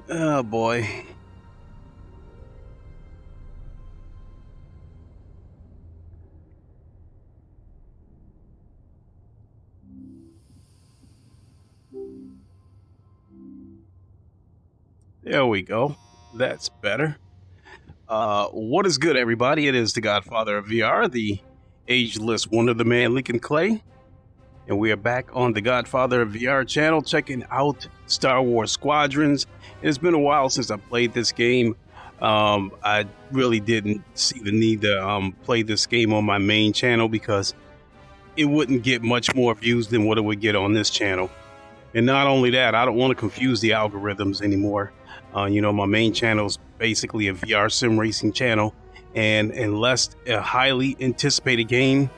Oh boy. There we go. That's better. What is good, everybody? It is the Godfather of VR, the ageless wonder, the man Lincoln Clay, and we are back on the Godfather of VR channel, checking out Star Wars Squadrons. It's been a while since I played this game. I really didn't see the need to play this game on my main channel because it wouldn't get much more views than what it would get on this channel. And not only that, I don't want to confuse the algorithms anymore. My main channel is basically a VR sim racing channel, and unless a highly anticipated game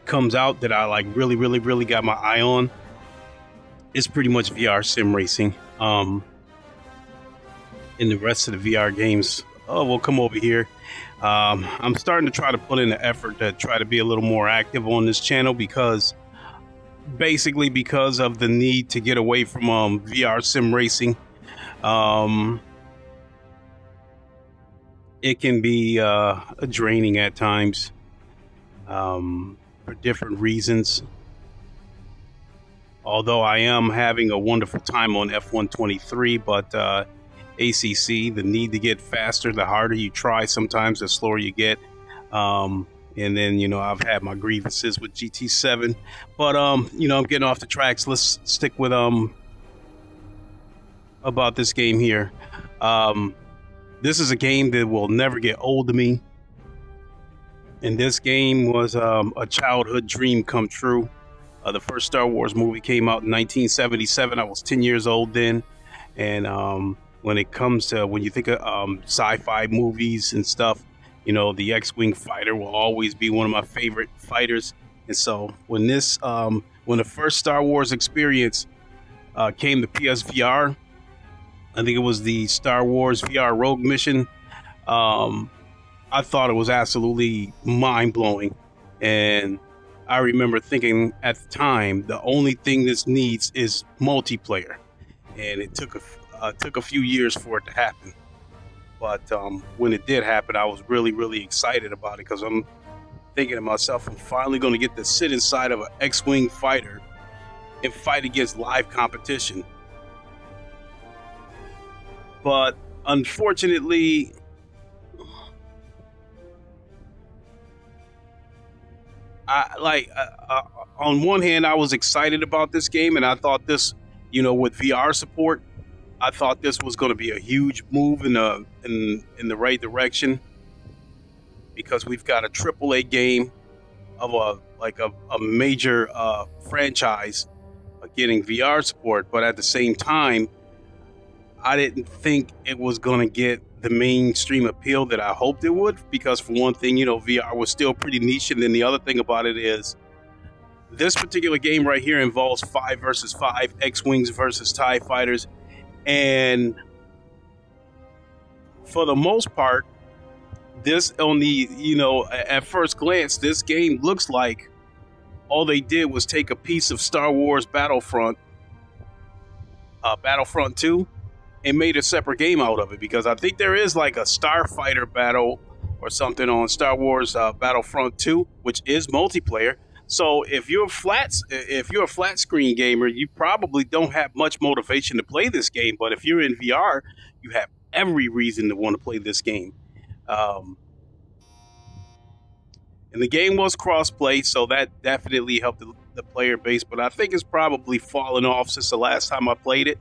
comes out that I like really got my eye on, it's pretty much VR sim racing. And the rest of the VR games, will come over here. I'm starting to try to put in the effort to try to be a little more active on this channel because of the need to get away from VR sim racing. It can be draining at times for different reasons. Although I am having a wonderful time on F123, but ACC, the need to get faster, the harder you try, sometimes the slower you get. And then, I've had my grievances with GT7, but, I'm getting off the tracks. Let's stick with, about this game here. This is a game that will never get old to me. And this game was, a childhood dream come true. The first Star Wars movie came out in 1977. I was 10 years old then. And, when you think of, sci-fi movies and stuff, the X-Wing fighter will always be one of my favorite fighters. And so when the first Star Wars experience came to PSVR, I think it was the Star Wars VR Rogue Mission, I thought it was absolutely mind-blowing. And I remember thinking at the time, the only thing this needs is multiplayer. And it took a few years for it to happen. But when it did happen, I was really excited about it because I'm thinking to myself, I'm finally going to get to sit inside of an X-Wing fighter and fight against live competition. But unfortunately, on one hand, I was excited about this game, and I thought this, with VR support, I thought this was going to be a huge move in the right direction, because we've got a AAA game of a major franchise getting VR support. But at the same time, I didn't think it was going to get the mainstream appeal that I hoped it would, because for one thing, VR was still pretty niche, and then the other thing about it is this particular game right here involves 5 versus 5 X-Wings versus TIE fighters. And for the most part, this at first glance, this game looks like all they did was take a piece of Star Wars Battlefront 2, and made a separate game out of it, because I think there is like a Starfighter battle or something on Star Wars Battlefront 2, which is multiplayer. So if you're a flat screen gamer, you probably don't have much motivation to play this game. But if you're in VR, you have every reason to want to play this game. And the game was cross-play, so that definitely helped the player base. But I think it's probably fallen off since the last time I played it.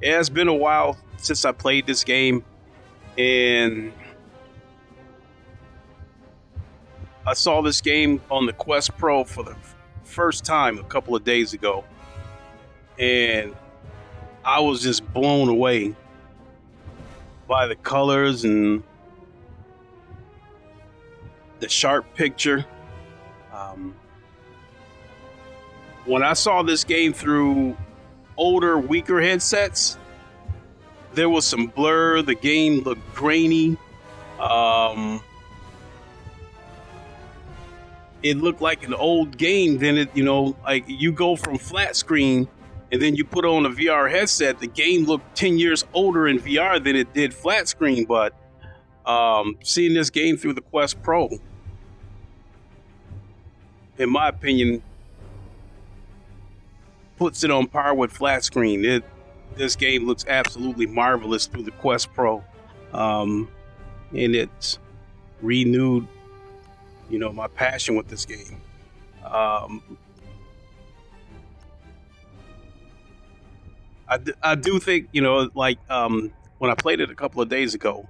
It has been a while since I played this game, and I saw this game on the Quest Pro for the first time a couple of days ago, and I was just blown away by the colors and the sharp picture. When I saw this game through older, weaker headsets, there was some blur. The game looked grainy. It looked like an old game. Then like you go from flat screen and then you put on a VR headset, the game looked 10 years older in VR than it did flat screen. But seeing this game through the Quest Pro, in my opinion, puts it on par with flat screen. This game looks absolutely marvelous through the Quest Pro, and it's renewed, my passion with this game. I do think, when I played it a couple of days ago,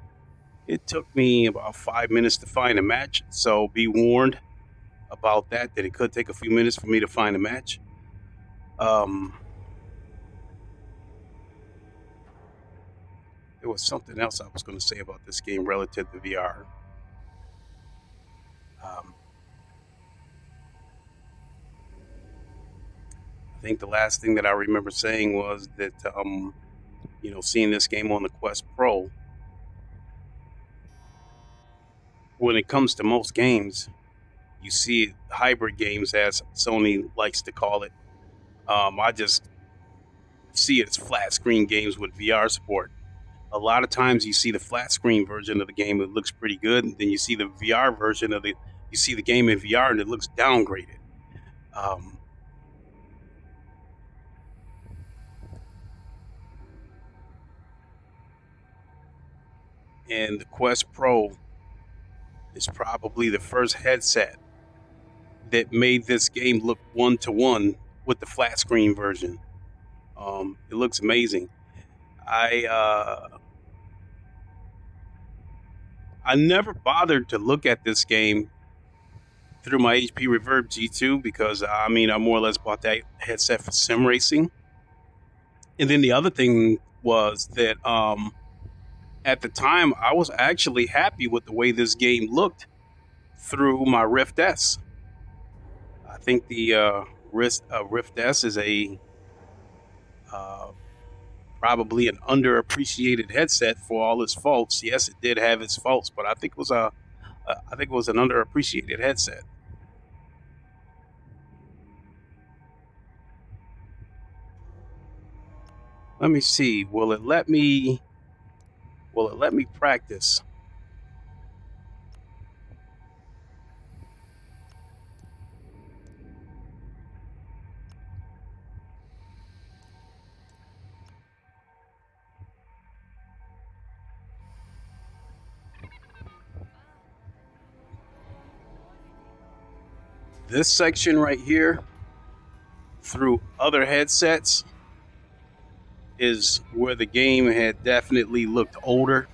it took me about 5 minutes to find a match. So be warned about that it could take a few minutes for me to find a match. There was something else I was going to say about this game relative to VR. I think the last thing that I remember saying was that, seeing this game on the Quest Pro, when it comes to most games, you see hybrid games, as Sony likes to call it. I just see it as flat screen games with VR support. A lot of times you see the flat screen version of the game, it looks pretty good, and then you see the VR version of you see the game in VR and it looks downgraded. And the Quest Pro is probably the first headset that made this game look one-to-one with the flat screen version. It looks amazing. I never bothered to look at this game through my HP Reverb G2 because I more or less bought that headset for sim racing. And then the other thing was that at the time I was actually happy with the way this game looked through my Rift S. I think the Rift S is a probably an underappreciated headset for all its faults. Yes, it did have its faults, but I think it was an underappreciated headset. Let me see. Will it let me practice? This section right here, through other headsets, is where the game had definitely looked older.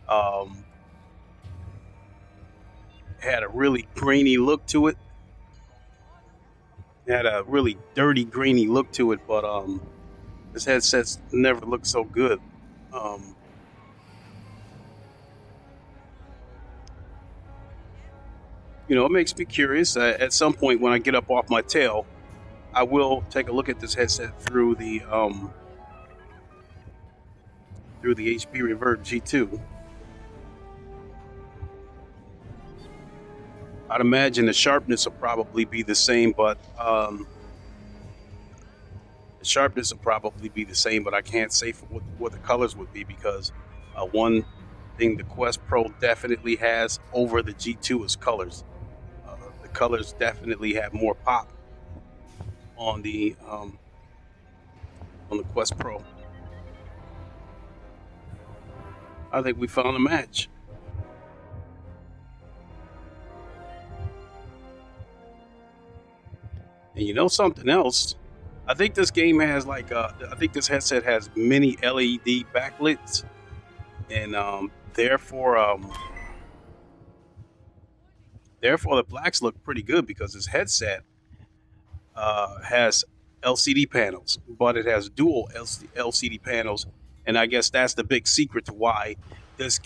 Had a really grainy look to it. Had a really dirty, grainy look to it, but this headset's never looked so good. It makes me curious. At some point, when I get up off my tail, I will take a look at this headset through the HP Reverb G2. I'd imagine the sharpness will probably be the same, but I can't say for what the colors would be because one thing the Quest Pro definitely has over the G2 is colors. The colors definitely have more pop on the Quest Pro. I think we found a match. And something else? I think this game has I think this headset has many LED backlights, and therefore the blacks look pretty good because this headset has LCD panels, but it has dual LCD panels, and I guess that's the big secret to why this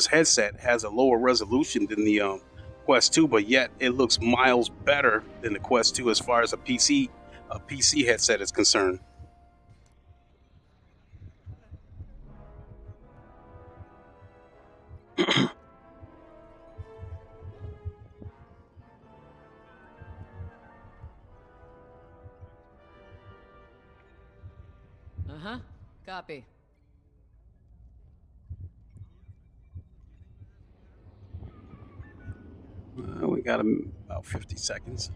headset has a lower resolution than the Quest 2, but yet it looks miles better than the Quest 2 as far as a PC headset is concerned. Uh-huh. Copy. We got about 50 seconds.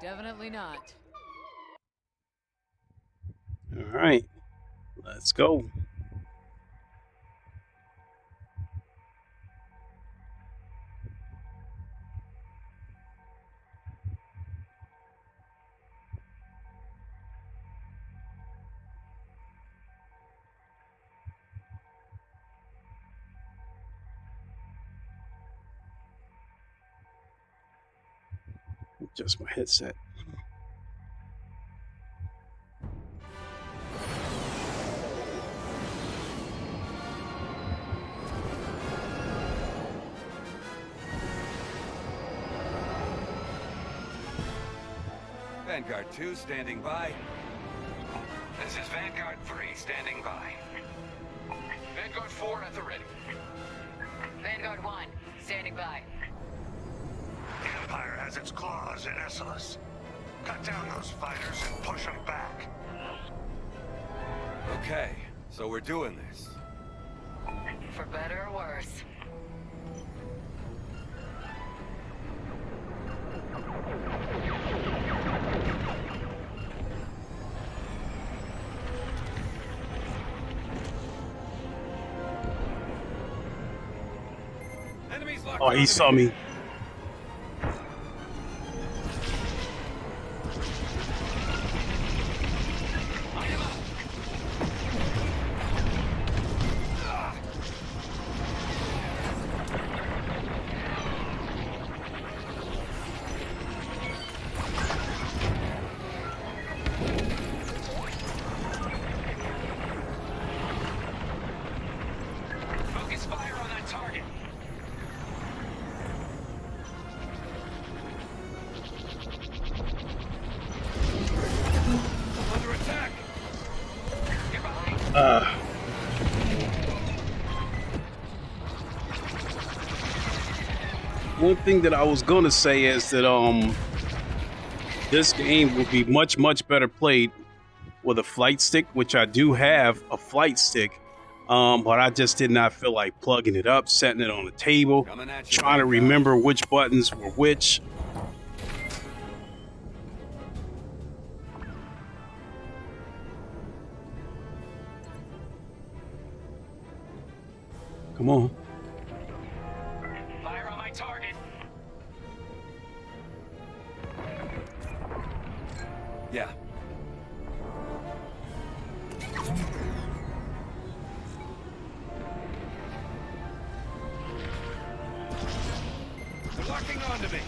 Definitely not. All right, let's go. Just my headset. Vanguard 2 standing by. This is Vanguard 3 standing by. Vanguard 4 at the ready. Vanguard 1, standing by. The Empire has its claws in Essalus. Cut down those fighters and push them back. Okay, so we're doing this. For better or worse. Enemies locked Oh, he saw me. Focus fire on that target. Under attack. Get behind. One thing that I was gonna say is that this game would be much better played with a flight stick, which I do have a flight stick, but I just did not feel like plugging it up, setting it on the table, Coming at you, trying to Vanguard. remember which buttons were which. Come on. Fire on my target. Yeah. They're locking onto me.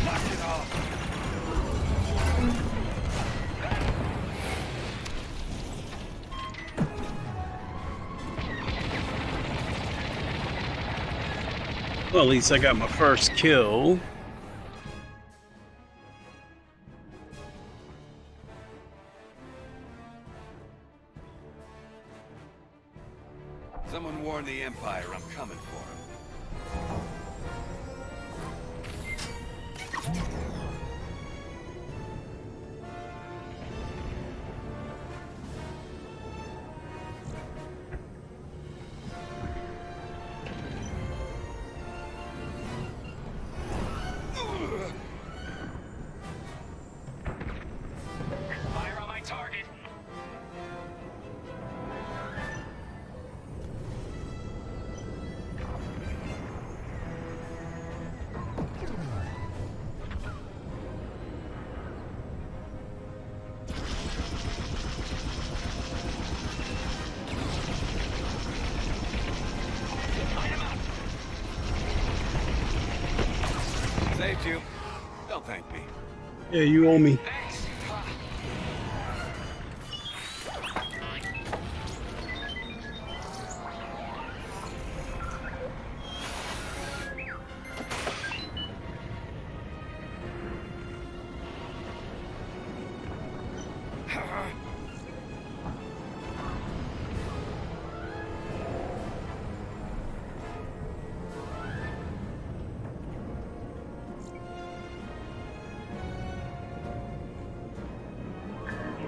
Knock it off. Well, at least I got my first kill. Someone warn the Empire I'm coming for him. Saved you. Don't thank me. Yeah, you owe me. Thanks.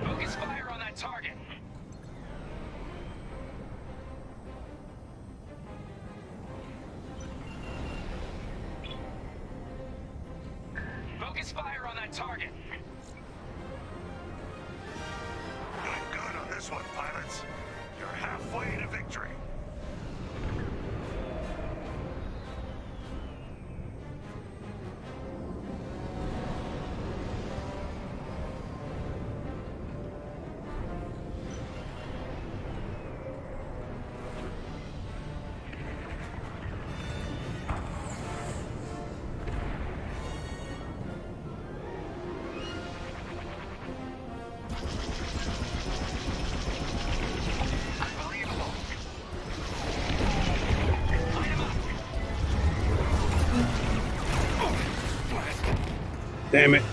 Focus fire on that target. Focus fire on that target. Doing good on this one, pilots. You're halfway to victory. Unbelievable. Light 'em up. Damn it.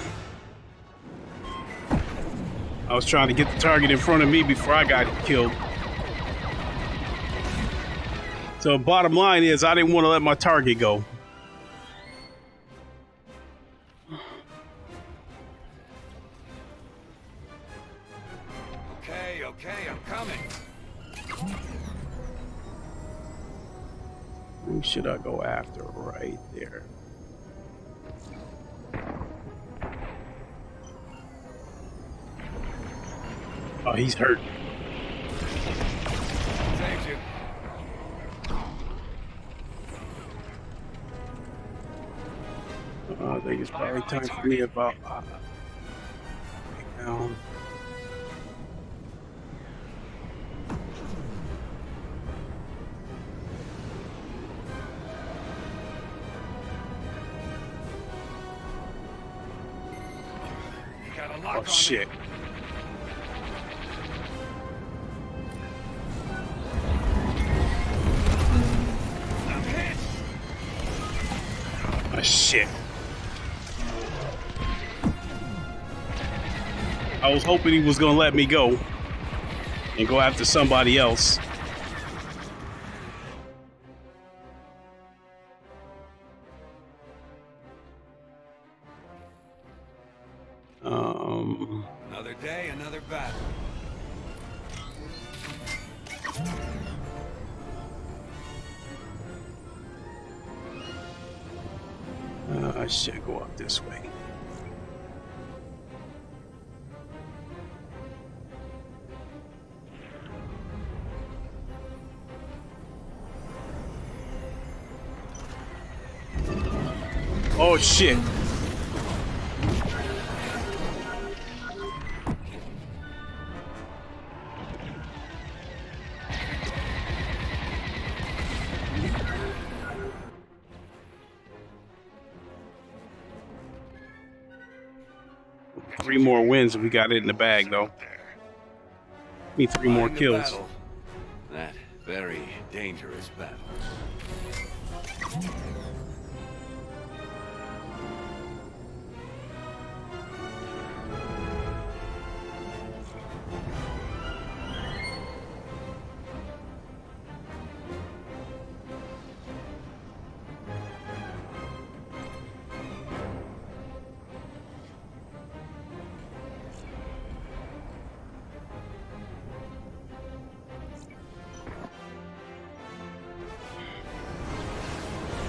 I was trying to get the target in front of me before I got killed. So bottom line is I didn't want to let my target go. Okay, I'm coming. Who should I go after? Right there. Oh, he's hurt. Saved you. I think it's probably time for me about down. You got a lock Oh on shit. me. I'm hit. Oh shit. I was hoping he was gonna let me go and go after somebody else. Another day, another battle. I should go up this way. Oh shit. Three more wins and we got it in the bag though. Need three more Find the kills. battle. That very dangerous battle.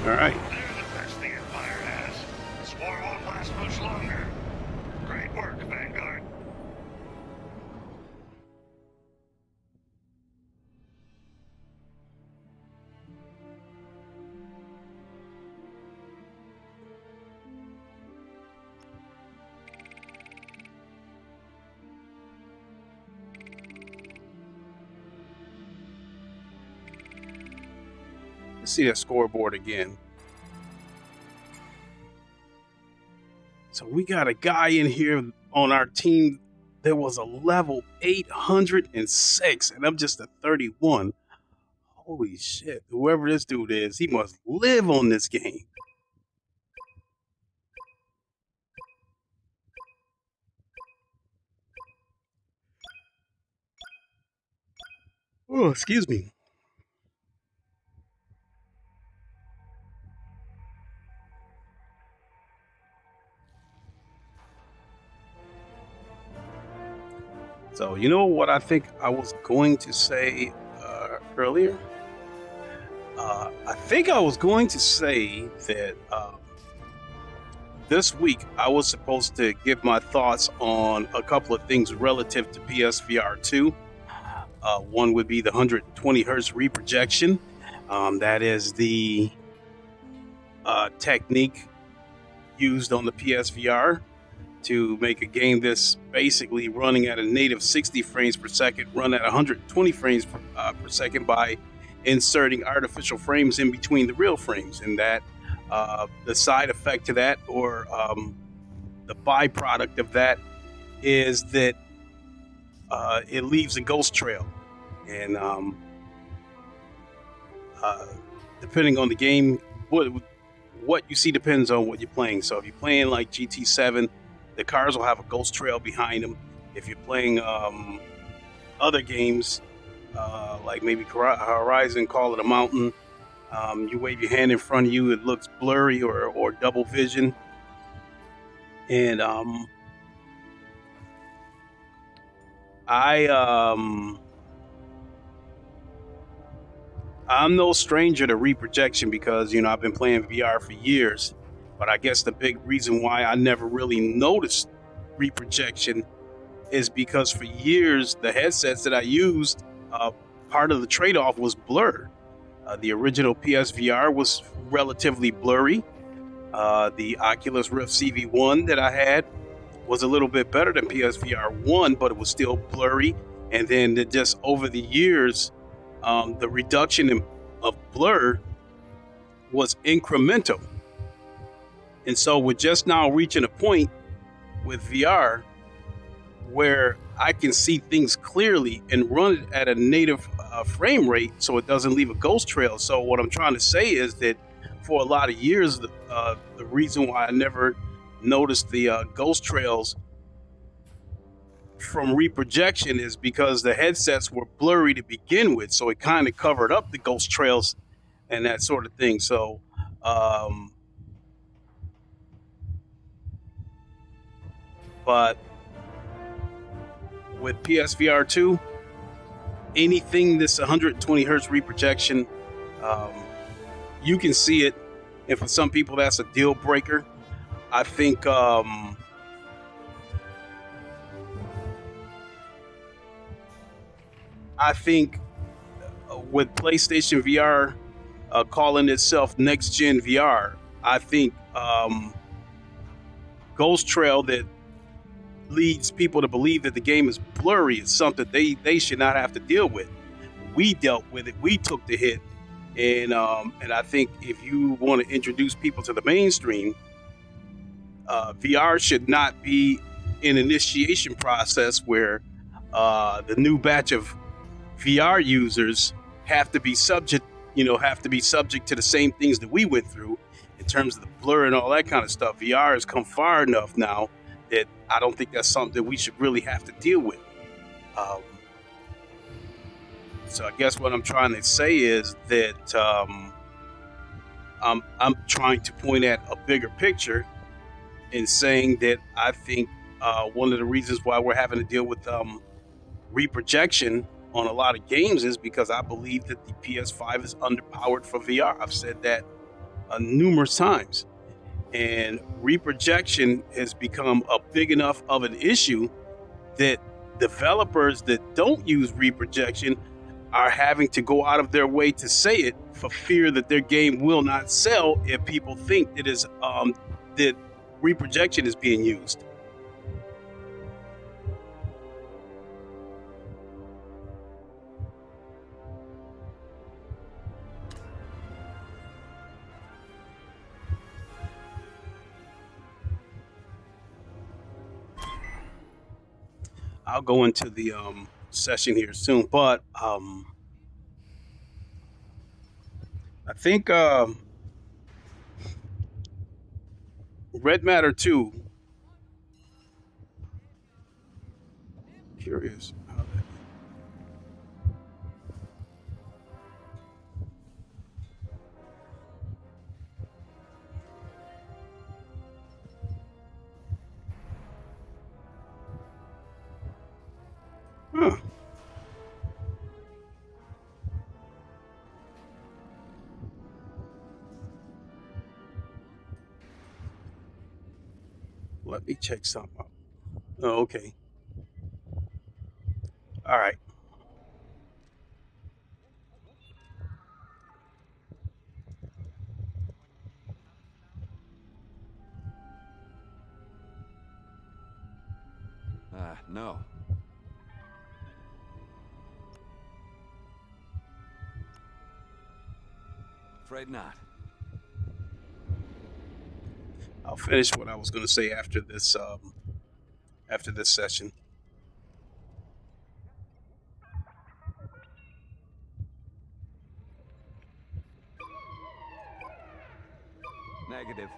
All right. They're the best the Empire has. This war won't last much longer. Great work, Vanguard. Let's see that scoreboard again. So we got a guy in here on our team that was a level 806, and I'm just a 31. Holy shit. Whoever this dude is, he must live on this game. Oh, excuse me. So, you know what I think I was going to say earlier? I think I was going to say that this week I was supposed to give my thoughts on a couple of things relative to PSVR 2. One would be the 120 hertz reprojection. That is the technique used on the PSVR to make a game that's basically running at a native 60 frames per second, run at 120 frames per second by inserting artificial frames in between the real frames. And that the side effect to that, or the byproduct of that, is that it leaves a ghost trail. And depending on the game, what you see depends on what you're playing. So if you're playing like GT7, the cars will have a ghost trail behind them. If you're playing other games, like maybe Horizon, Call of the Mountain, you wave your hand in front of you, it looks blurry or double vision. And I'm no stranger to reprojection because, you know, I've been playing VR for years. But I guess the big reason why I never really noticed reprojection is because for years, the headsets that I used, part of the trade-off was blur. The original PSVR was relatively blurry. The Oculus Rift CV1 that I had was a little bit better than PSVR 1, but it was still blurry. And then just over the years, the reduction of blur was incremental. And so we're just now reaching a point with VR where I can see things clearly and run it at a native frame rate so it doesn't leave a ghost trail. So what I'm trying to say is that for a lot of years, the reason why I never noticed the ghost trails from reprojection is because the headsets were blurry to begin with. So it kind of covered up the ghost trails and that sort of thing. So, but with PSVR 2, anything that's 120 hertz reprojection, you can see it. And for some people, that's a deal breaker. I think with PlayStation VR calling itself next gen VR, I think ghost trail that leads people to believe that the game is blurry is something they should not have to deal with. We dealt with it. We took the hit. And I think if you want to introduce people to the mainstream, VR should not be an initiation process where the new batch of VR users have to be subject to the same things that we went through in terms of the blur and all that kind of stuff. VR has come far enough now that I don't think that's something that we should really have to deal with. So I guess what I'm trying to say is that I'm trying to point at a bigger picture in saying that I think one of the reasons why we're having to deal with reprojection on a lot of games is because I believe that the PS5 is underpowered for VR. I've said that numerous times. And reprojection has become a big enough of an issue that developers that don't use reprojection are having to go out of their way to say it for fear that their game will not sell if people think it is that reprojection is being used. I'll go into the session here soon, but I think Red Matter 2. Curious how that. Huh. Let me check something out. Oh, okay. All right. No. Afraid not. I'll finish what I was going to say after this session. Negative.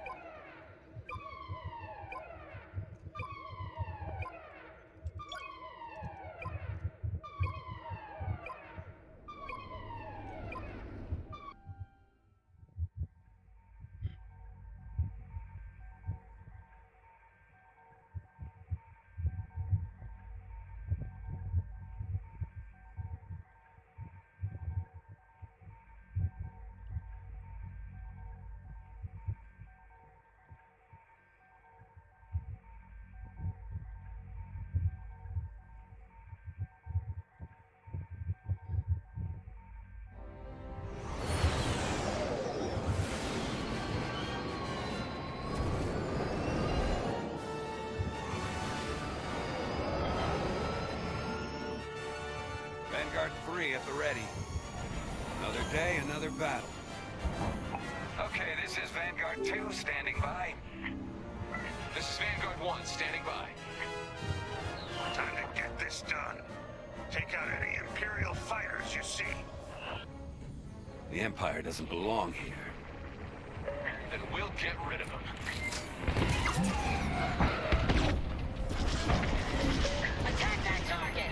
Vanguard 3 at the ready. Another day, another battle. Okay, this is Vanguard 2 standing by. This is Vanguard 1 standing by. Time to get this done. Take out any Imperial fighters you see. The Empire doesn't belong here. Then we'll get rid of them. Attack that target!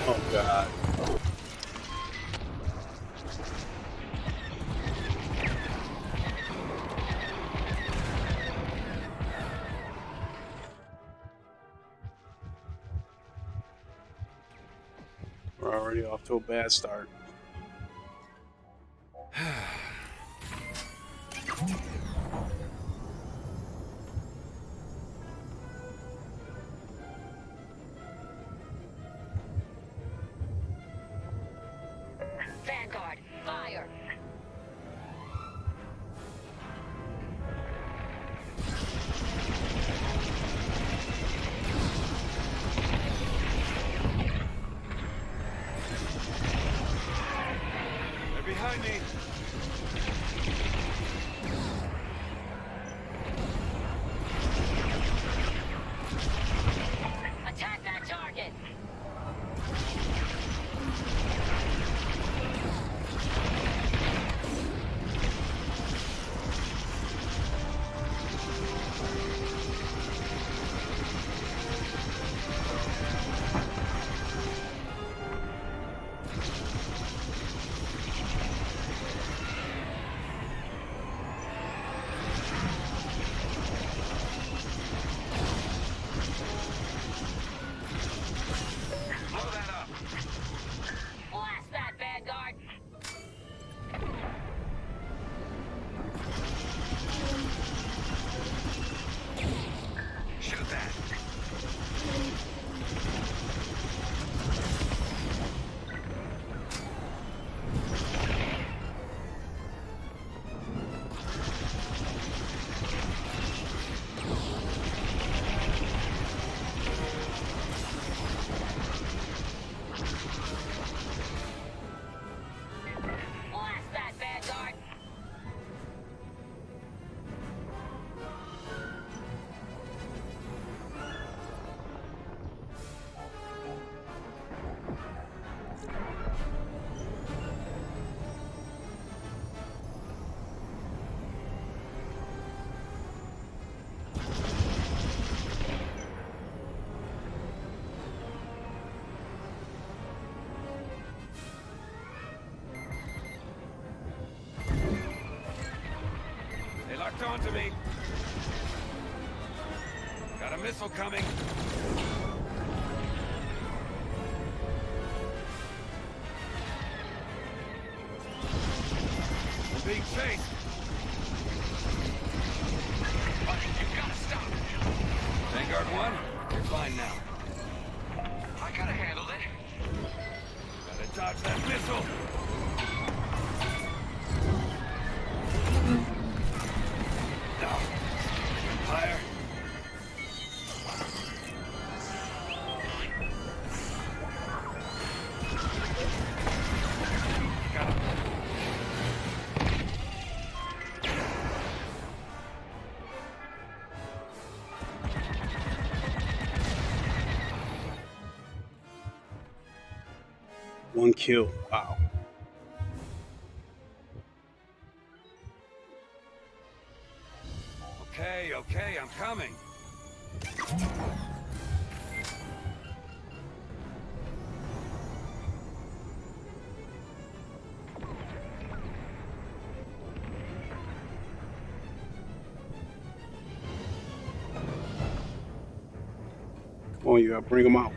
Oh God. We're already off to a bad start. Vanguard, fire! They're behind me. Attack that target! locked onto me. Got a missile coming. I'm being chased. You gotta stop. Vanguard 1, you're fine now. I gotta handle it. Gotta dodge that missile. No. Empire. Got him. One kill. Wow. Okay, I'm coming. Come on, you gotta bring them out.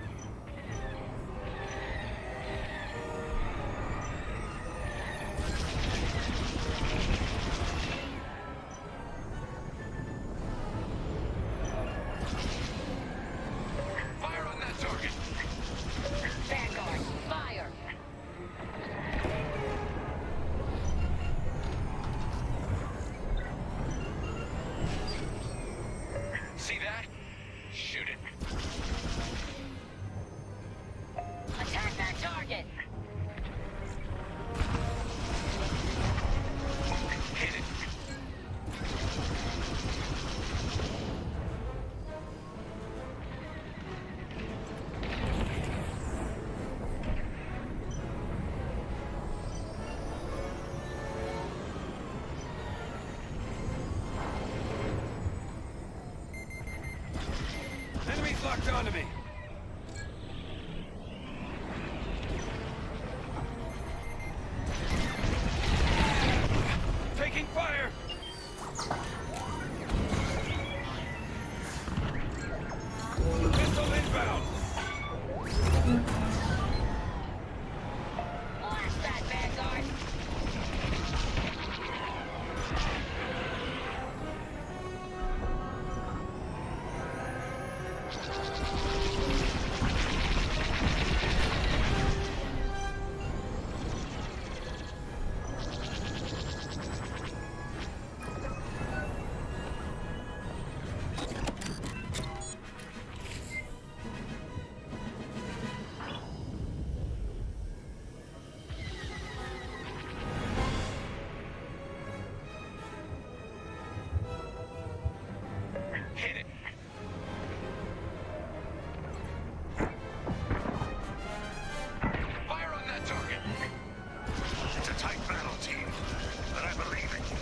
Fire on that target. Vanguard, fire. See that? Shoot it. Attack that target. Hit it. Enemies locked onto me. Taking fire. Missile inbound. Blast that, Vanguard. Hit it. Fire on that target. It's a tight battle, team, but I believe in you.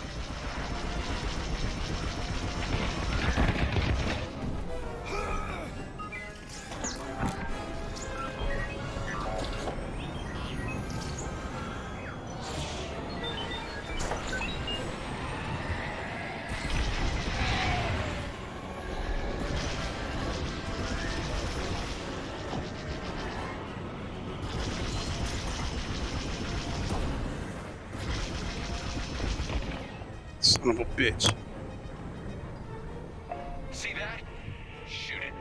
Son of a bitch. See that? Shoot it.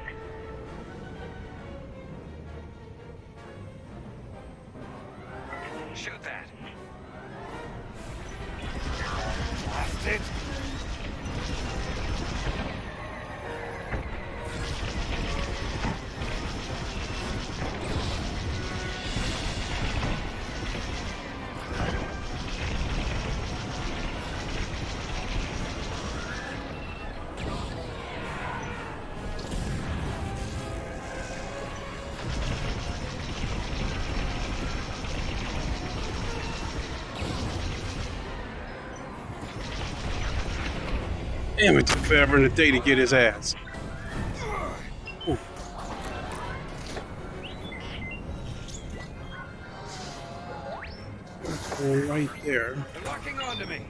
Shoot that. Blast it. Damn, it took forever in the day to get his ass. Ooh. Right there. They're locking onto me.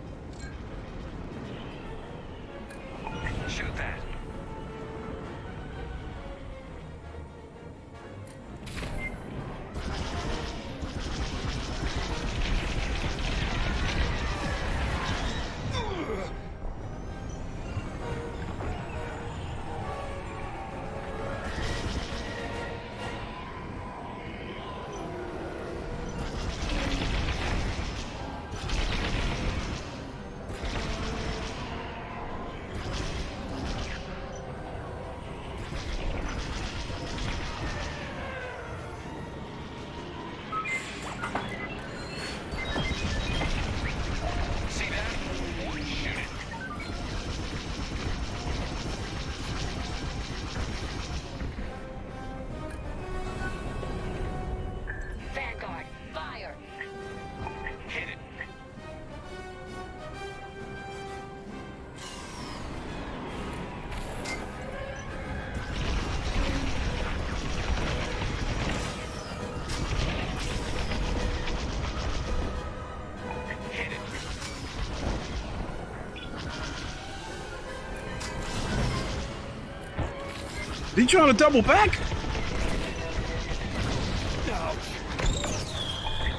He trying to double back?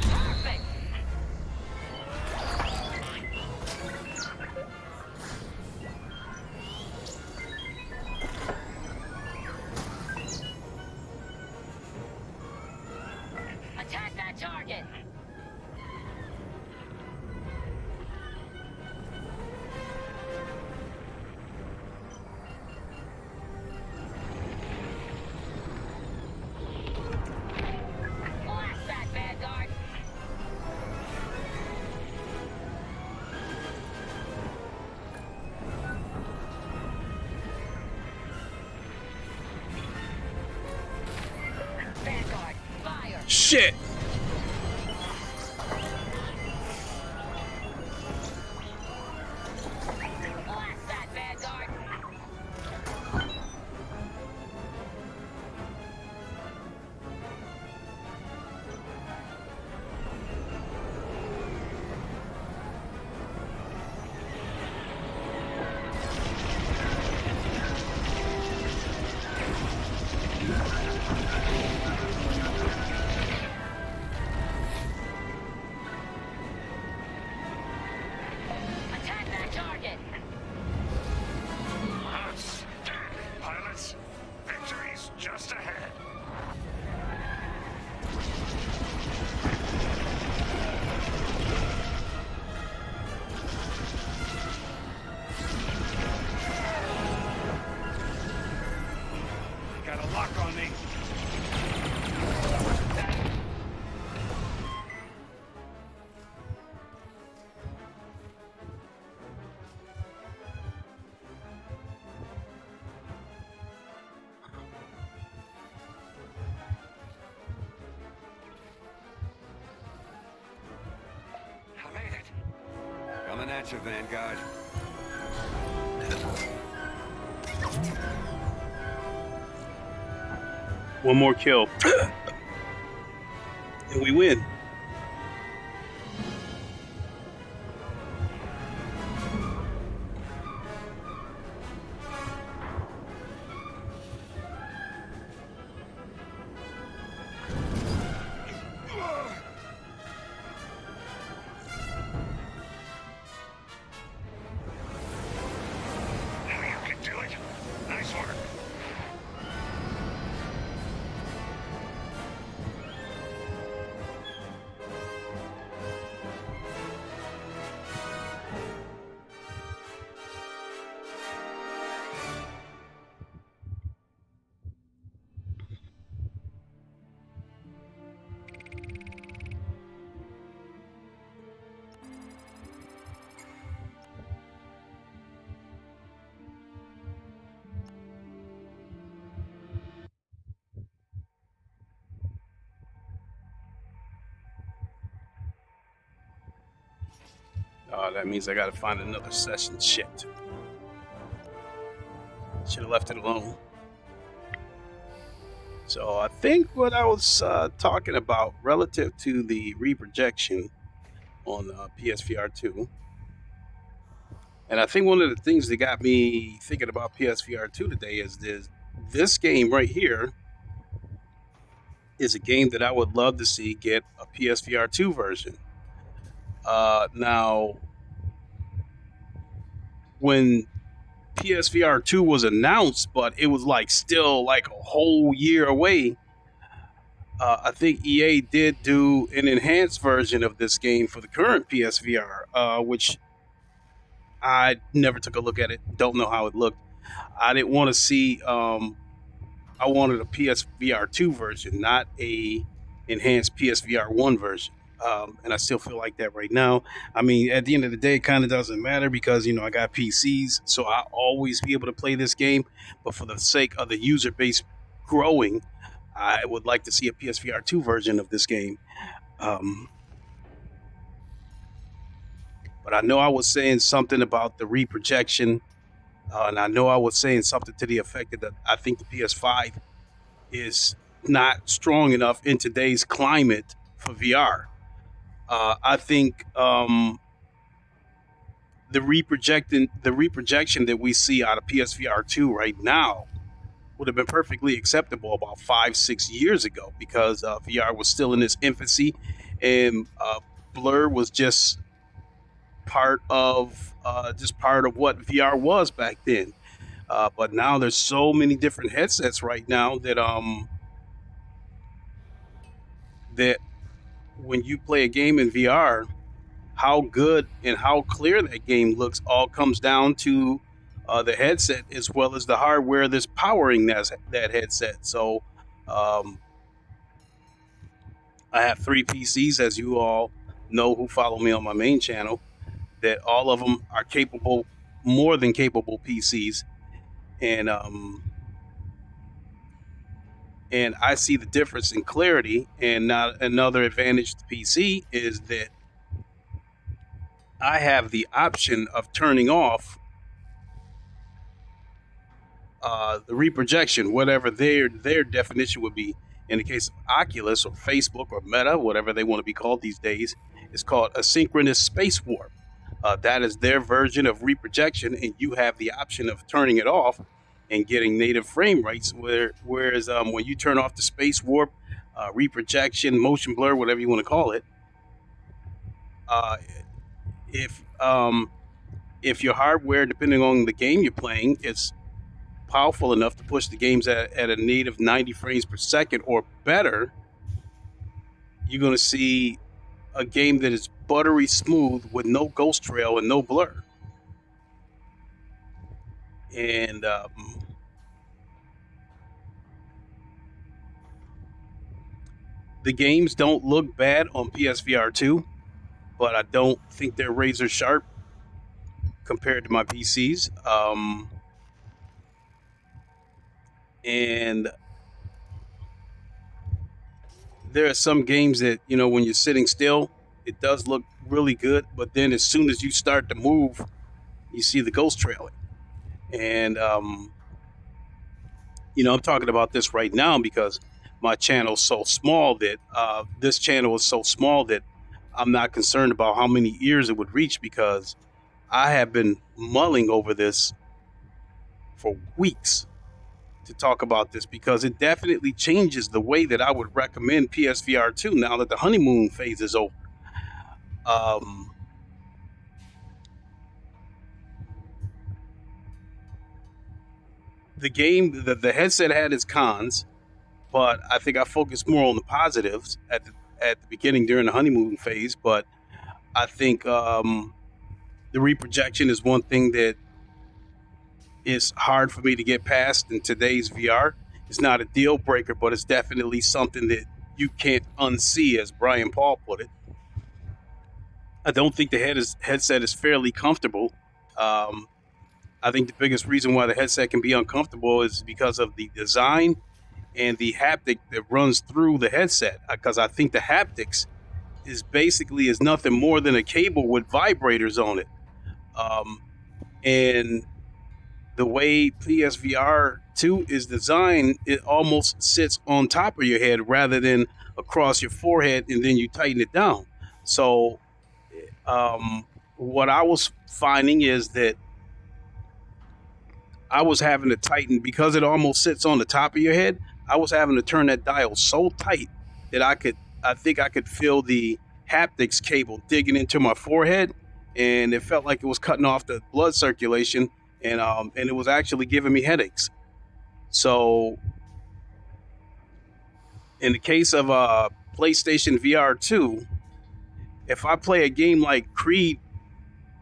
Perfect. Attack that target. Blast that Vanguard. Vanguard, fire. Shit. Blast that Vanguard. Attack that target. Outstanding, pilots. Victory's just ahead. Got a lock on me. I made it. Coming at you, Vanguard. One more kill. And we win. Now you can do it. Nice work. That means I gotta find another session. Shit. Should have left it alone. So I think what I was talking about relative to the reprojection on PSVR 2, and I think one of the things that got me thinking about PSVR 2 today is this game right here is a game that I would love to see get a PSVR 2 version. Now, when PSVR 2 was announced, but it was like still like a whole year away, I think EA did do an enhanced version of this game for the current PSVR, which I never took a look at it. Don't know how it looked. I didn't want to see. I wanted a PSVR 2 version, not a enhanced PSVR 1 version. And I still feel like that right now. I mean, at the end of the day, it kind of doesn't matter because, I got PCs, so I'll always be able to play this game. But for the sake of the user base growing, I would like to see a PSVR 2 version of this game. But I know I was saying something about the reprojection, and I know I was saying something to the effect that I think the PS5 is not strong enough in today's climate for VR. I think the reprojection that we see out of PSVR 2 right now would have been perfectly acceptable about 5-6 years ago, because VR was still in its infancy, and blur was just part of what VR was back then. But now there's so many different headsets right now that that when you play a game in VR, how good and how clear that game looks all comes down to the headset, as well as the hardware that's powering that headset. So I have 3 PCs, as you all know who follow me on my main channel, that all of them are capable, more than capable PCs. And I see the difference in clarity. And now another advantage to PC is that I have the option of turning off the reprojection, whatever their definition would be. In the case of Oculus or Facebook or Meta, whatever they want to be called these days, it's called asynchronous space warp. That is their version of reprojection, and you have the option of turning it off and getting native frame rates. Whereas when you turn off the space warp, reprojection, motion blur, whatever you want to call it, if your hardware, depending on the game you're playing, is powerful enough to push the games at a native 90 frames per second or better, you're going to see a game that is buttery smooth with no ghost trail and no blur. And the games don't look bad on PSVR 2, but I don't think they're razor sharp compared to my PCs. And there are some games that, when you're sitting still, it does look really good, but then as soon as you start to move, you see the ghost trailing. And I'm talking about this right now because my channel is so small that this channel is so small that I'm not concerned about how many ears it would reach, because I have been mulling over this for weeks to talk about this, because it definitely changes the way that I would recommend PSVR 2 now that the honeymoon phase is over. The headset had its cons, but I think I focused more on the positives at the beginning during the honeymoon phase. But I think the reprojection is one thing that is hard for me to get past in today's VR. It's not a deal breaker, but it's definitely something that you can't unsee, as Brian Paul put it. I don't think the headset is fairly comfortable. I think the biggest reason why the headset can be uncomfortable is because of the design and the haptic that runs through the headset. Because I think the haptics is nothing more than a cable with vibrators on it. And the way PSVR 2 is designed, it almost sits on top of your head rather than across your forehead, and then you tighten it down. So what I was finding is that I was having to tighten, because it almost sits on the top of your head, I was having to turn that dial so tight that I think I could feel the haptics cable digging into my forehead, and it felt like it was cutting off the blood circulation. And it was actually giving me headaches. So in the case of PlayStation VR 2, if I play a game like Creed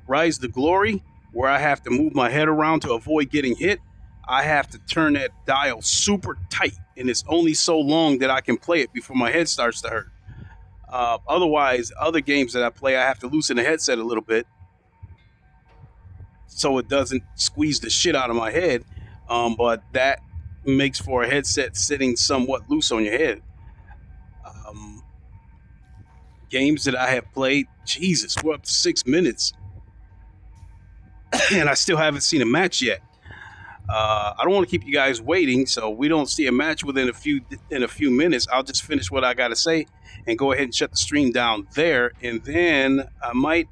Rise to Glory, where I have to move my head around to avoid getting hit, I have to turn that dial super tight, and it's only so long that I can play it before my head starts to hurt. Otherwise, other games that I play, I have to loosen the headset a little bit so it doesn't squeeze the shit out of my head. But that makes for a headset sitting somewhat loose on your head. Games that I have played, Jesus, we're up to 6 minutes. And I still haven't seen a match yet. I don't want to keep you guys waiting, so we don't see a match within a few minutes. I'll just finish what I got to say and go ahead and shut the stream down there, and then I might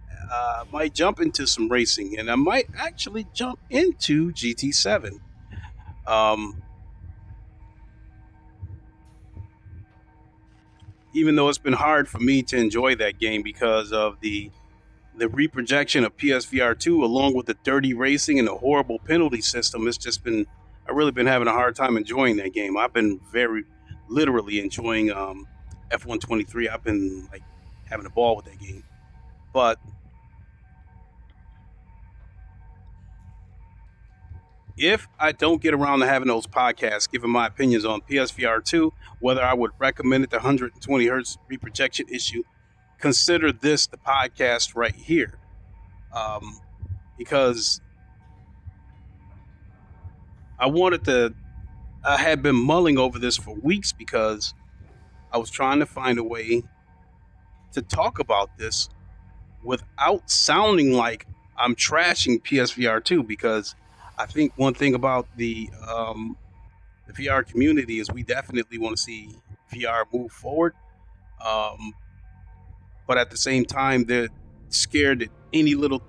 jump into some racing, and I might actually jump into GT7. even though it's been hard for me to enjoy that game because of the reprojection of PSVR 2, along with the dirty racing and the horrible penalty system. It's just been, I've really been having a hard time enjoying that game. I've been very literally enjoying F123. I've been like having a ball with that game. But if I don't get around to having those podcasts, giving my opinions on PSVR 2, whether I would recommend it, the 120 hertz reprojection issue, consider this the podcast right here. Because I had been mulling over this for weeks because I was trying to find a way to talk about this without sounding like I'm trashing PSVR 2, because I think one thing about the VR community is we definitely want to see VR move forward. But at the same time, they're scared that any little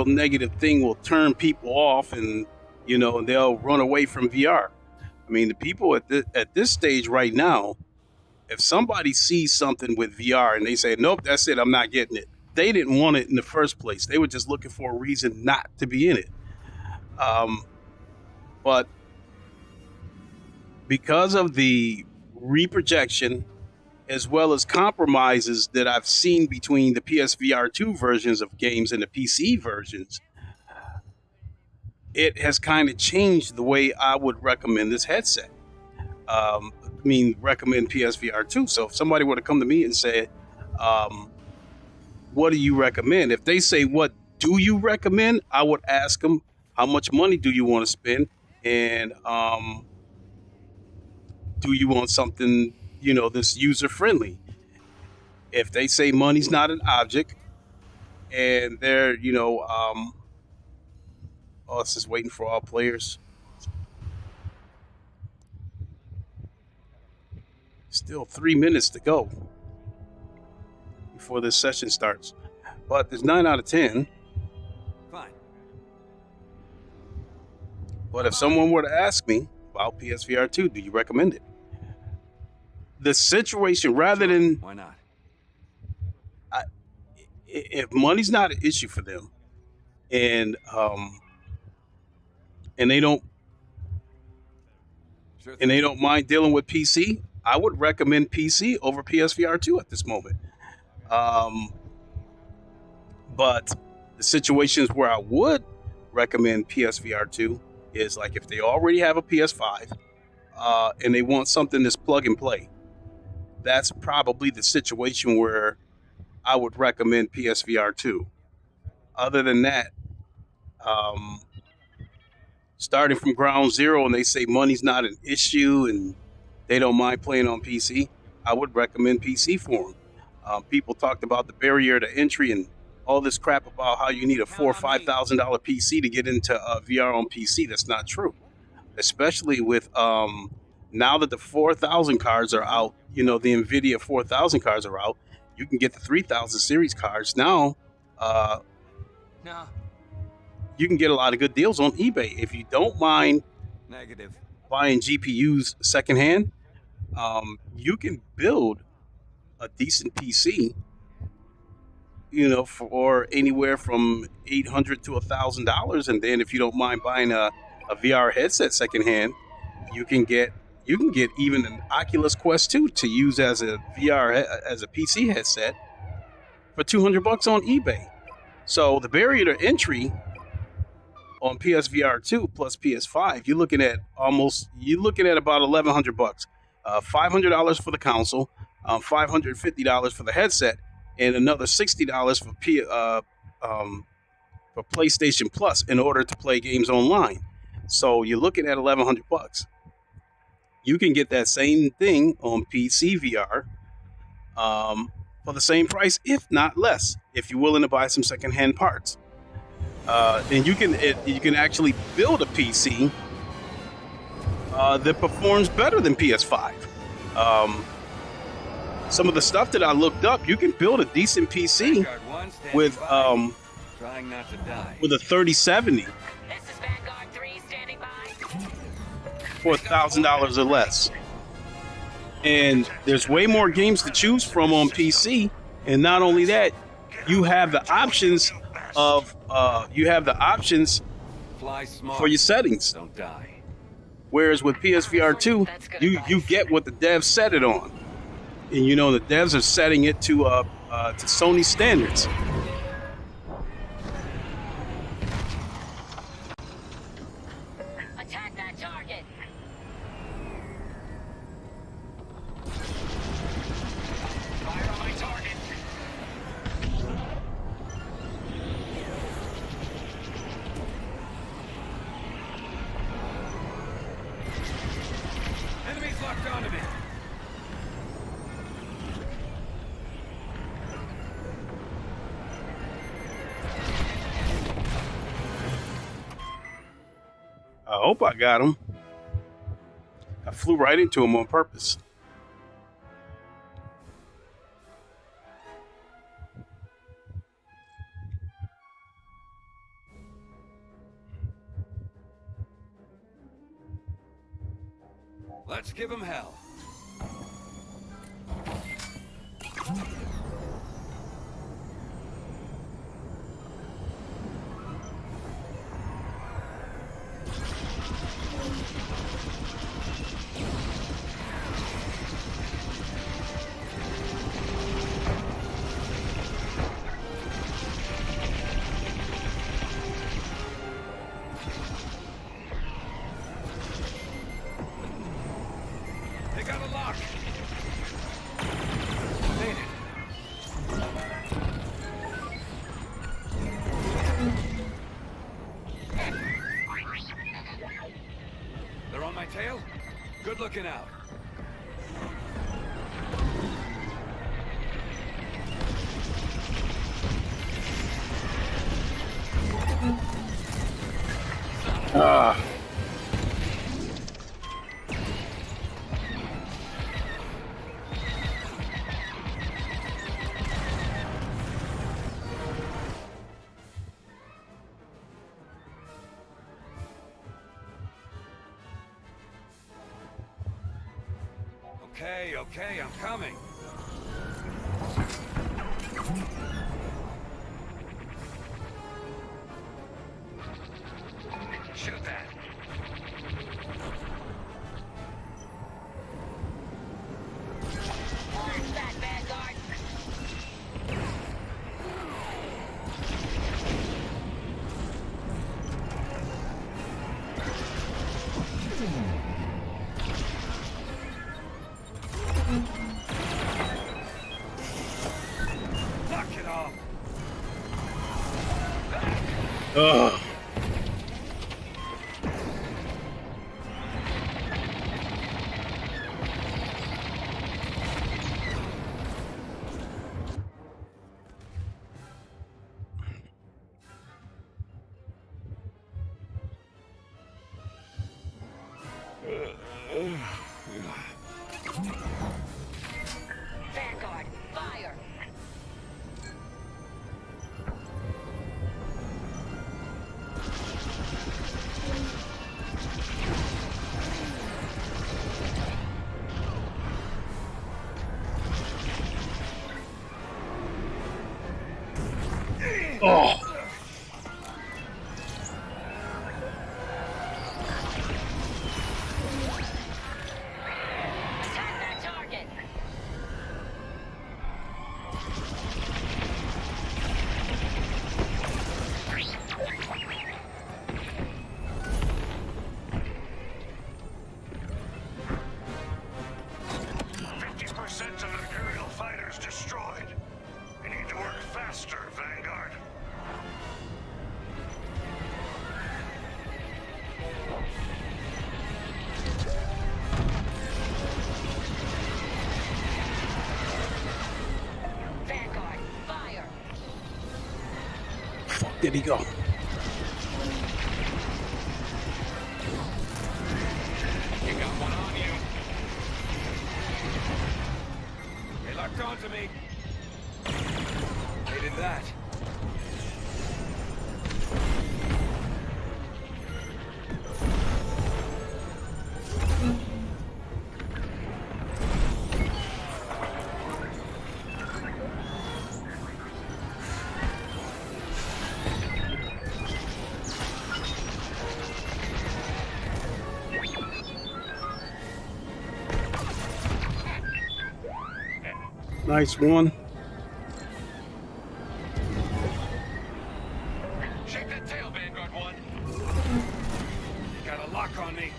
negative thing will turn people off, and they'll run away from VR. I mean, the people at this stage right now, if somebody sees something with VR and they say, nope, that's it, I'm not getting it, they didn't want it in the first place. They were just looking for a reason not to be in it. But because of the reprojection, as well as compromises that I've seen between the PSVR 2 versions of games and the PC versions, it has kind of changed the way I would recommend this headset. Recommend PSVR 2. So if somebody were to come to me and say, what do you recommend? If they say, what do you recommend? I would ask them, how much money do you want to spend? And do you want something, that's user-friendly? If they say money's not an object, and they're, it's just waiting for all players. Still 3 minutes to go before this session starts. But there's 9 out of 10. Fine. But if someone were to ask me about PSVR 2, do you recommend it? The situation, rather than... Why not? If money's not an issue for them, and they don't mind dealing with PC, I would recommend PC over PSVR 2 at this moment. But the situations where I would recommend PSVR 2 is like if they already have a PS5 and they want something that's plug and play. That's probably the situation where I would recommend PSVR 2. Other than that, starting from ground zero and they say money's not an issue and they don't mind playing on PC, I would recommend PC for them. People talked about the barrier to entry and all this crap about how you need a $4,000 or $5,000 PC to get into VR on PC. That's not true, especially with now that the 4000 cards are out. The Nvidia 4000 cards are out. You can get the 3000 series cards now. No. You can get a lot of good deals on eBay if you don't mind Negative. buying GPUs secondhand. You can build a decent PC, for anywhere from $800 to $1,000, and then if you don't mind buying a VR headset secondhand, you can get even an Oculus Quest 2 to use as a PC headset for $200 on eBay. So the barrier to entry on PSVR 2 plus PS5, you're looking at about $1,100, $500 for the console, $550 for the headset, and another $60 for PlayStation Plus in order to play games online. So you're looking at $1,100. You can get that same thing on PC VR for the same price, if not less, if you're willing to buy some secondhand parts. And you can actually build a PC that performs better than PS5. Some of the stuff that I looked up, you can build a decent PC with Trying not to die. with a 3070 This is Vanguard 3 standing by. for $1,000 or less. And there's way more games to choose from on PC. And not only that, you have the options of Fly smart. for your settings. Don't die. Whereas with PSVR 2, you get what the devs set it on. And you know the devs are setting it to Sony standards. Attack that target. Fire on my target. Enemies locked onto me. I hope I got him. I flew right into him on purpose. Let's give him hell. They got a lock. Made it. They're on my tail? Good looking out. Ah. Okay, I'm coming. Shoot that. Blast that, Vanguard. Knock it off. Ugh. Vanguard, fire. Oh. Attack that target. % of Imperial fighters destroyed. You need to work faster, Vanguard. Vanguard, fire. Fuck did he go? You got one on you. They locked onto me. They did that. Nice one. Shake that tail, Vanguard 1. You got a lock on me.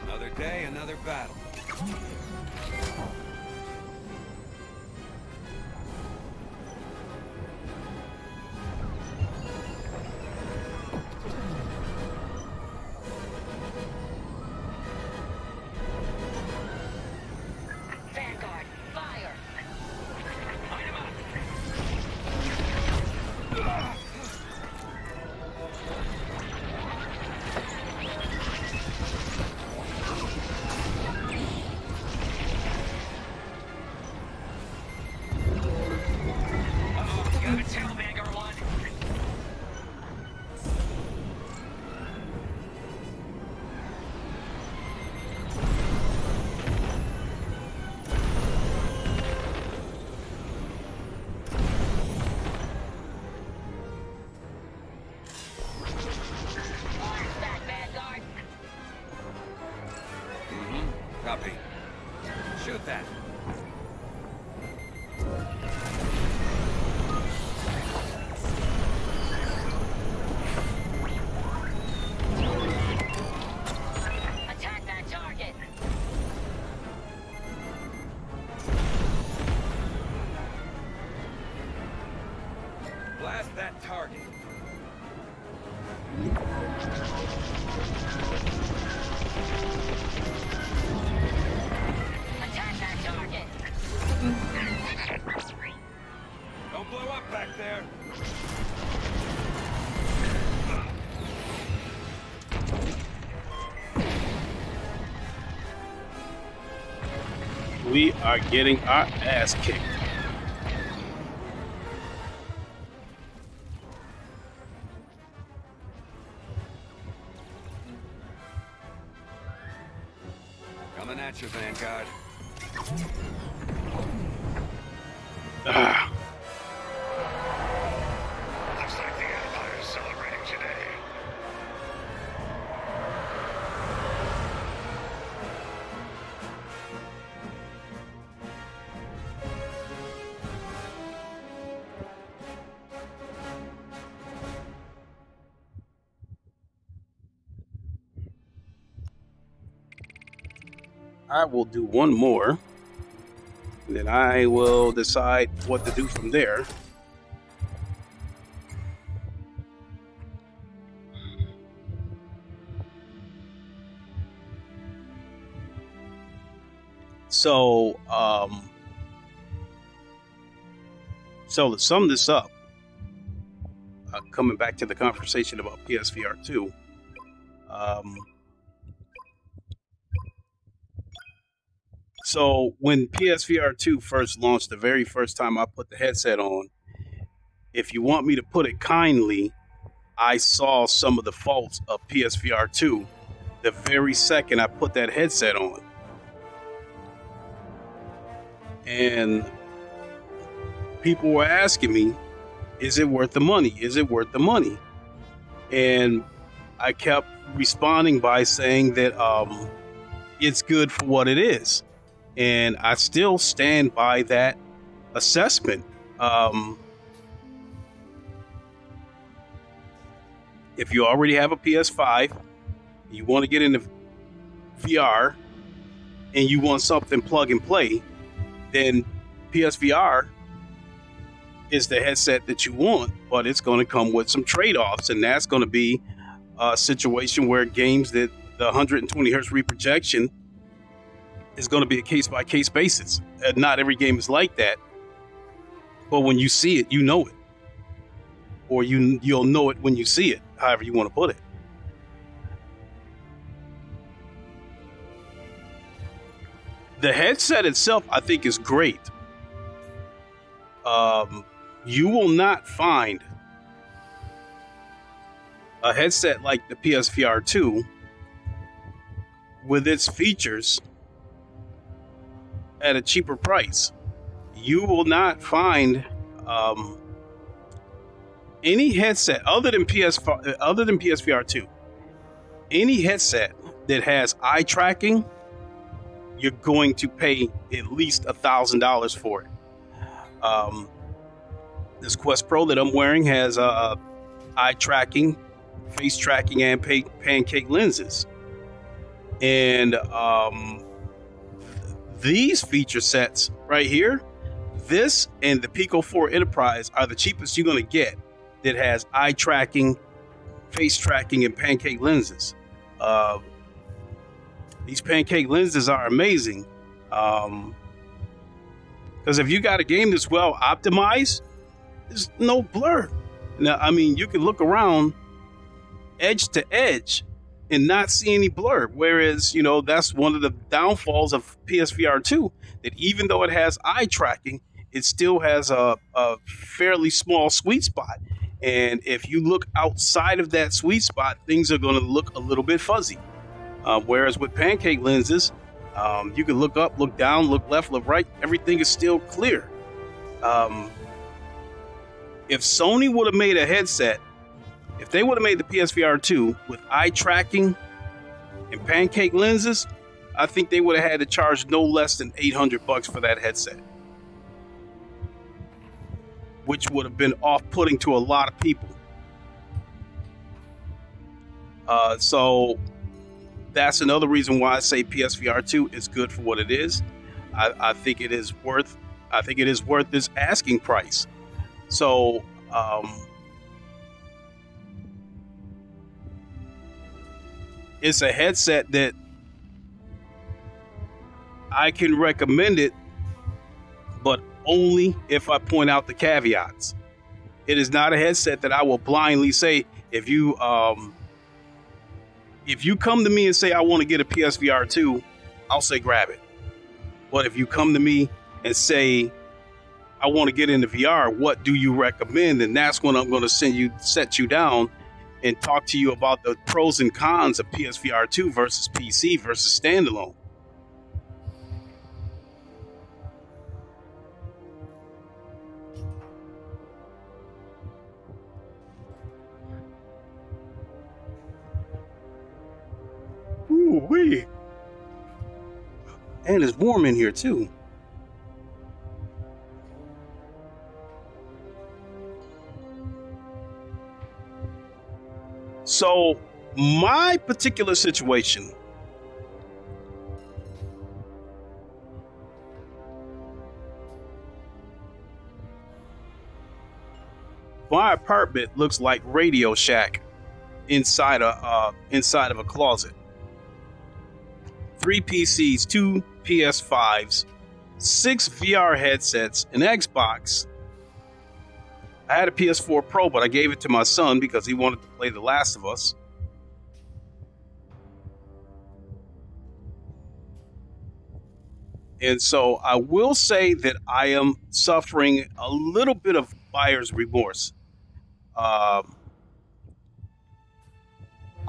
Another day, another battle. Vanguard, fire! Line him up. Uh-oh, you have a tail, Vanguard 1. Where's that Vanguard? Copy. Shoot that. Attack that target! Blast that target. Attack that target! Don't blow up back there. We are getting our ass kicked. Coming at you, Vanguard. Ah, Looks like the Empire's celebrating today. I will do one more, and then I will decide what to do from there. So, so to sum this up, coming back to the conversation about PSVR 2, so when PSVR 2 first launched, the very first time I put the headset on, if you want me to put it kindly, I saw some of the faults of PSVR 2 the very second I put that headset on. And people were asking me, is it worth the money? Is it worth the money? And I kept responding by saying that it's good for what it is. And I still stand by that assessment. If you already have a PS5, you want to get into VR, and you want something plug and play, then PSVR is the headset that you want, but it's going to come with some trade-offs, and that's going to be a situation where games that the 120 hertz reprojection is going to be a case-by-case basis. Not every game is like that, but when you see it, you know it, or you'll know it when you see it, however you want to put it. The headset itself, I think, is great. You will not find a headset like the PSVR 2 with its features at a cheaper price. You will not find any headset other than PSVR 2. Any headset that has eye tracking, you're going to pay at least $1,000 for it. This Quest Pro that I'm wearing has eye tracking, face tracking, and pancake lenses. And these feature sets right here, this and the Pico 4 Enterprise are the cheapest you're going to get that has eye tracking, face tracking, and pancake lenses. These pancake lenses are amazing. Because if you got a game that's well optimized, there's no blur. Now, I mean, you can look around edge to edge and not see any blur. Whereas, you know, that's one of the downfalls of PSVR 2, that even though it has eye tracking, it still has a fairly small sweet spot. And if you look outside of that sweet spot, things are going to look a little bit fuzzy. Whereas with pancake lenses, you can look up, look down, look left, look right. Everything is still clear. If Sony would have made a headset, if they would have made the PSVR 2 with eye tracking and pancake lenses, I think they would have had to charge no less than $800 for that headset, which would have been off-putting to a lot of people. So that's another reason why I say PSVR 2 is good for what it is. I think it is worth this asking price. So it's a headset that I can recommend it, but only if I point out the caveats. It is not a headset that I will blindly say, if you come to me and say I want to get a PSVR 2, I'll say grab it. But if you come to me and say I want to get into VR, what do you recommend? And that's when I'm going to set you down and talk to you about the pros and cons of PSVR 2 versus PC versus standalone. Ooh-wee. And it's warm in here too. So my particular situation, my apartment looks like Radio Shack inside of a closet. 3 PCs, 2 PS5s, 6 VR headsets, an Xbox. I had a PS4 Pro, but I gave it to my son because he wanted to play The Last of Us. And so I will say that I am suffering a little bit of buyer's remorse. I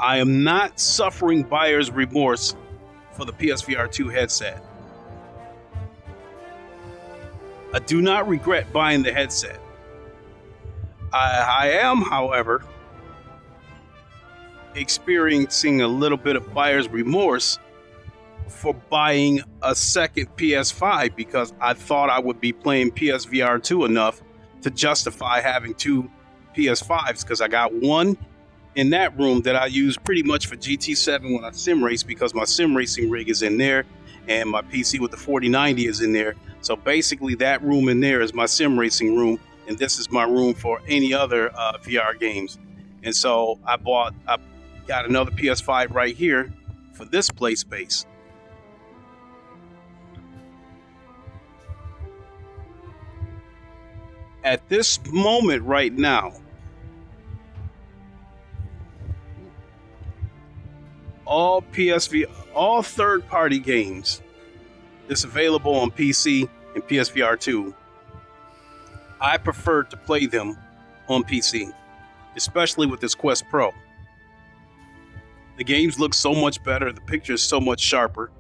am not suffering buyer's remorse for the PSVR 2 headset. I do not regret buying the headset. I am, however, experiencing a little bit of buyer's remorse for buying a second PS5 because I thought I would be playing PSVR 2 enough to justify having 2 PS5s, because I got one in that room that I use pretty much for GT7 when I sim race, because my sim racing rig is in there and my PC with the 4090 is in there. So basically that room in there is my sim racing room, and this is my room for any other VR games. And so I got another PS5 right here for this play space. At this moment right now, all third-party games that's available on PC and PSVR 2, I prefer to play them on PC, especially with this Quest Pro. The games look so much better. The picture is so much sharper.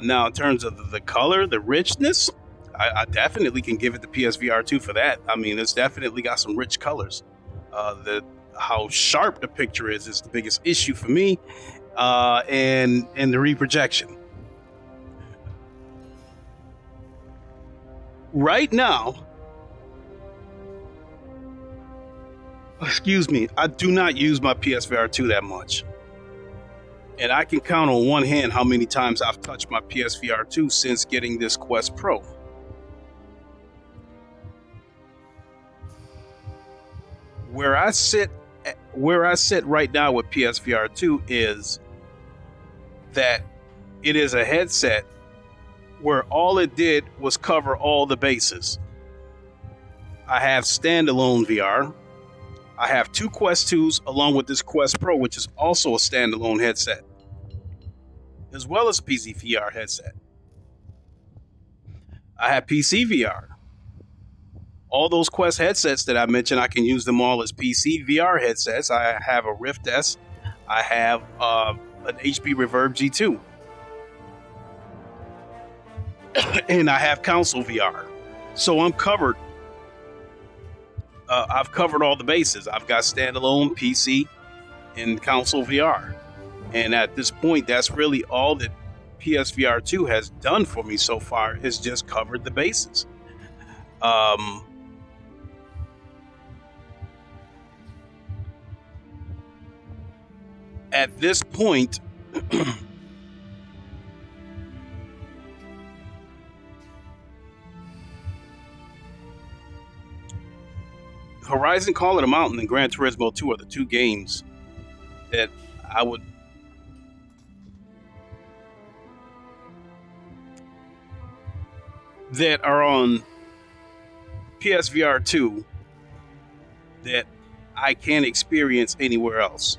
Now, in terms of the color, the richness, I definitely can give it the PSVR 2 for that. I mean, it's definitely got some rich colors. How sharp the picture is the biggest issue for me, and the reprojection. Right now, excuse me, I do not use my PSVR 2 that much. And I can count on one hand how many times I've touched my PSVR 2 since getting this Quest Pro. Where I sit right now with PSVR 2 is that it is a headset where all it did was cover all the bases. I have standalone VR. I have two Quest 2s along with this Quest Pro, which is also a standalone headset, as well as PC VR headset. I have PC VR. All those Quest headsets that I mentioned, I can use them all as PC VR headsets. I have a Rift S. I have an HP Reverb G2. And I have console VR. So I'm covered. I've covered all the bases. I've got standalone PC and console VR. And at this point, that's really all that PSVR 2 has done for me so far, is just covered the bases. At this point, Horizon Call of the Mountain and Gran Turismo 2 are the two games that that are on PSVR 2 that I can't experience anywhere else.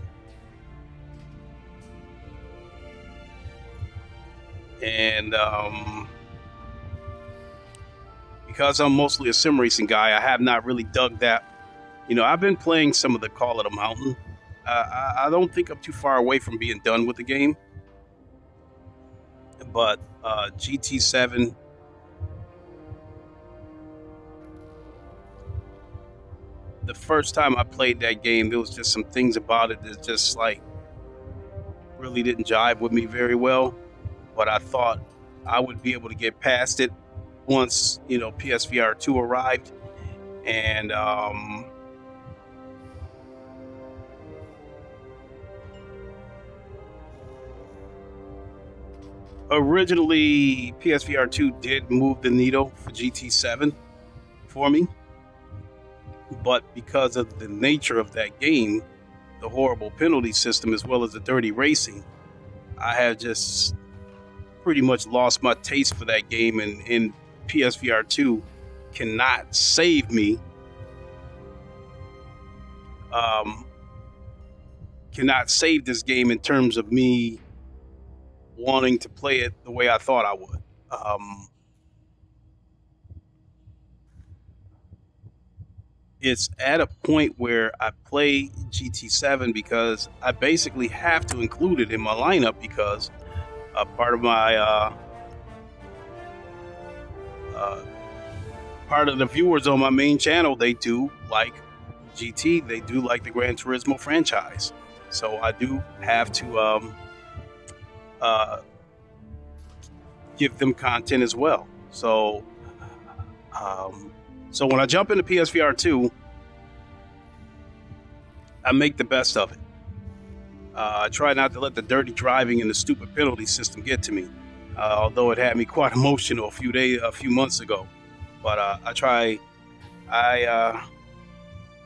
And because I'm mostly a sim racing guy, I have not really dug that. You know, I've been playing some of the Call of the Mountain. I don't think I'm too far away from being done with the game. But GT7, the first time I played that game, there was just some things about it that just like really didn't jive with me very well. But I thought I would be able to get past it once, you know, PSVR 2 arrived. And originally, PSVR 2 did move the needle for GT7 for me. But because of the nature of that game, the horrible penalty system, as well as the dirty racing, I have just pretty much lost my taste for that game, and PSVR 2 cannot save me. Cannot save this game in terms of me wanting to play it the way I thought I would. It's at a point where I play GT7 because I basically have to include it in my lineup, because part of my part of the viewers on my main channel, they do like GT, they do like the Gran Turismo franchise, so I do have to give them content as well. So so when I jump into PSVR 2, I make the best of it. I try not to let the dirty driving and the stupid penalty system get to me, although it had me quite emotional a few months ago. But I try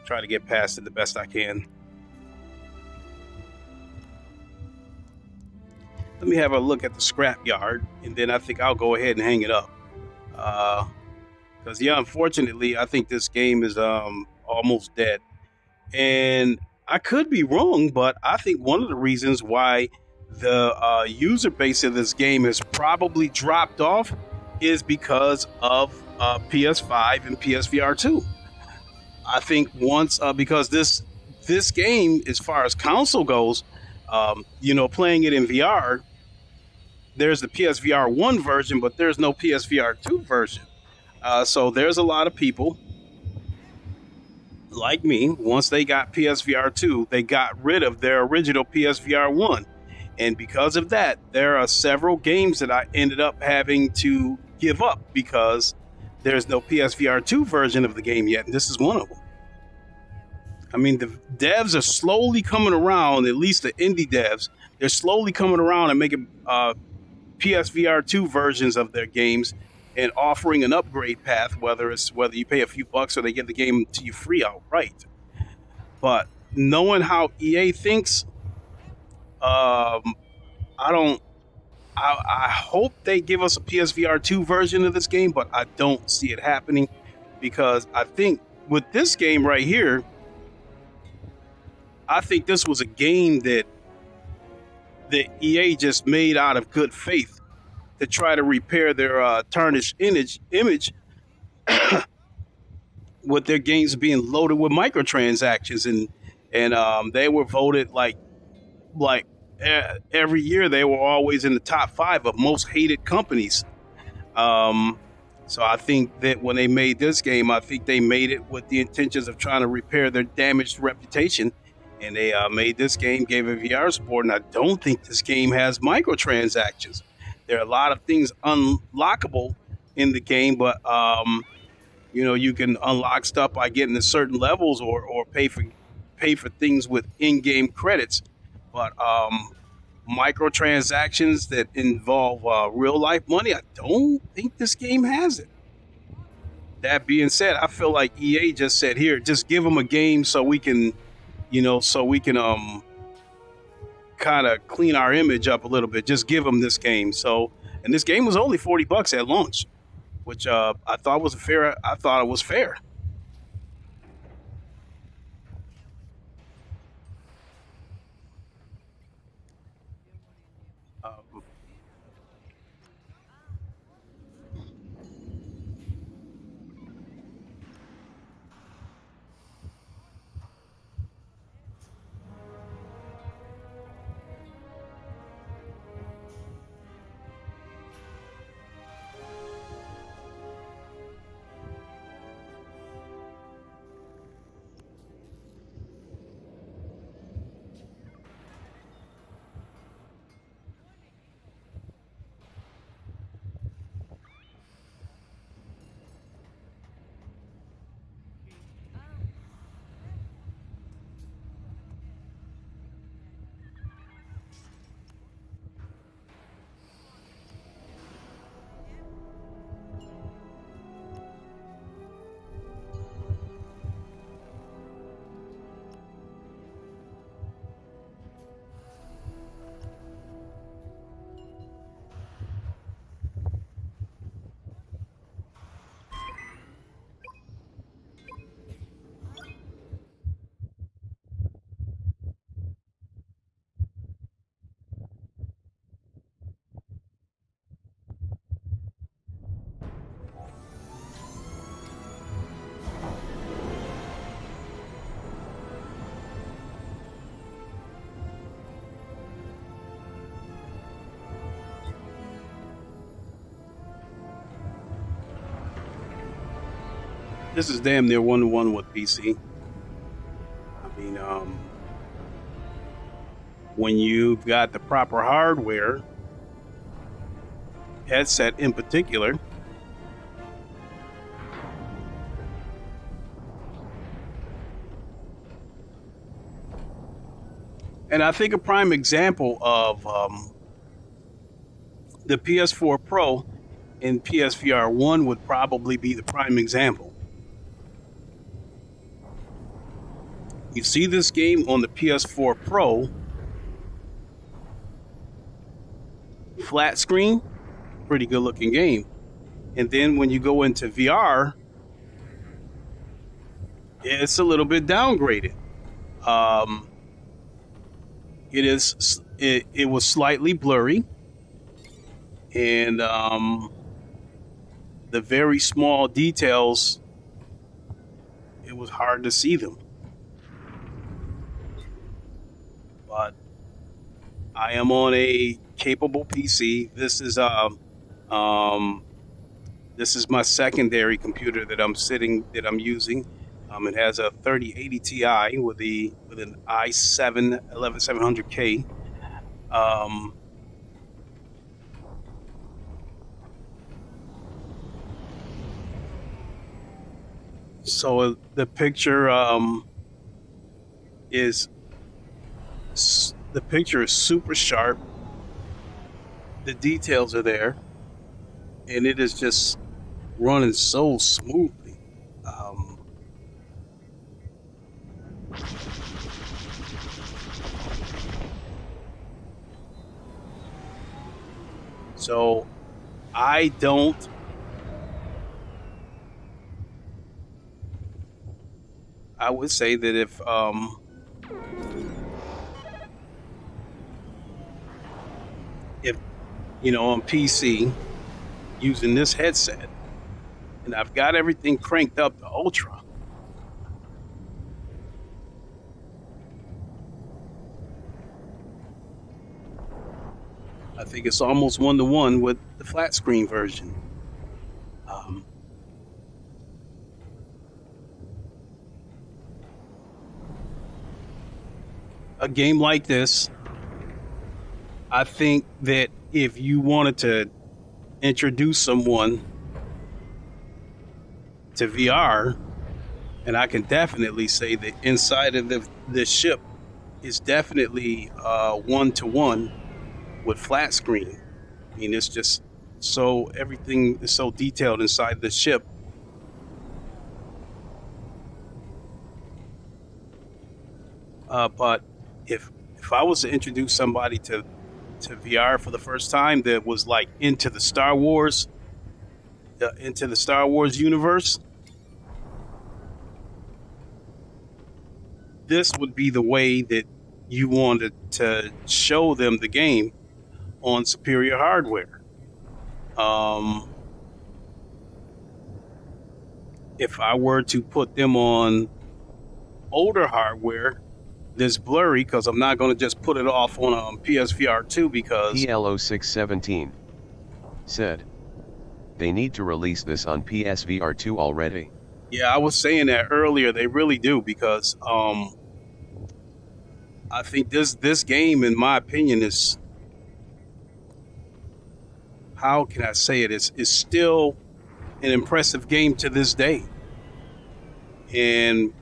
to get past it the best I can. Let me have a look at the scrap yard, and then I think I'll go ahead and hang it up. Because yeah, unfortunately, I think this game is almost dead. And I could be wrong, but I think one of the reasons why the user base of this game has probably dropped off is because of PS5 and PSVR 2. I think once, because this game, as far as console goes, You know, playing it in VR, there's the PSVR 1 version, but there's no PSVR 2 version. So there's a lot of people like me. Once they got PSVR 2, they got rid of their original PSVR 1. And because of that, there are several games that I ended up having to give up because there's no PSVR 2 version of the game yet. And this is one of them. I mean, the devs are slowly coming around, at least the indie devs. They're slowly coming around and making PSVR 2 versions of their games and offering an upgrade path, whether you pay a few bucks or they give the game to you free outright. But knowing how EA thinks, I hope they give us a PSVR 2 version of this game, but I don't see it happening because I think with this game right here, I think this was a game that EA just made out of good faith to try to repair their tarnished image with their games being loaded with microtransactions, and they were voted like every year they were always in the top 5 of most hated companies. So I think that when they made this game, I think they made it with the intentions of trying to repair their damaged reputation. And they made this game, gave it VR support, and I don't think this game has microtransactions. There are a lot of things unlockable in the game, but you know, you can unlock stuff by getting to certain levels or pay for things with in-game credits. But microtransactions that involve real life money, I don't think this game has it. That being said, I feel like EA just said, here, just give them a game so we can kind of clean our image up a little bit. Just give them this game. So, and this game was only $40 at launch, which I thought was fair. I thought it was fair. This is damn near 1-to-1 with PC. I mean, when you've got the proper hardware, headset in particular, and I think a prime example of the PS4 Pro and PSVR 1 would probably be the prime example. You see this game on the PS4 Pro, flat screen, pretty good looking game. And then when you go into VR, it's a little bit downgraded. It was slightly blurry, and the very small details, it was hard to see them. But I am on a capable PC. This is my secondary computer that I'm using. It has a 3080 Ti with an i7 11700K. So the picture is super sharp. The details are there, and it is just running so smoothly. So I would say that if on PC using this headset, and I've got everything cranked up to ultra, I think it's almost 1-to-1 with the flat screen version. A game like this, I think that if you wanted to introduce someone to VR, and I can definitely say that inside of the ship is definitely 1-to-1 with flat screen. I mean, it's just everything is so detailed inside the ship. But if I was to introduce somebody to VR for the first time that was like into the Star Wars universe, this would be the way that you wanted to show them the game on superior hardware. If I were to put them on older hardware that's blurry, because I'm not going to just put it off on a PSVR 2 because PLO617 said they need to release this on PSVR 2 already. Yeah, I was saying that earlier. They really do, because I think this game, in my opinion, is, how can I say it? It's still an impressive game to this day. And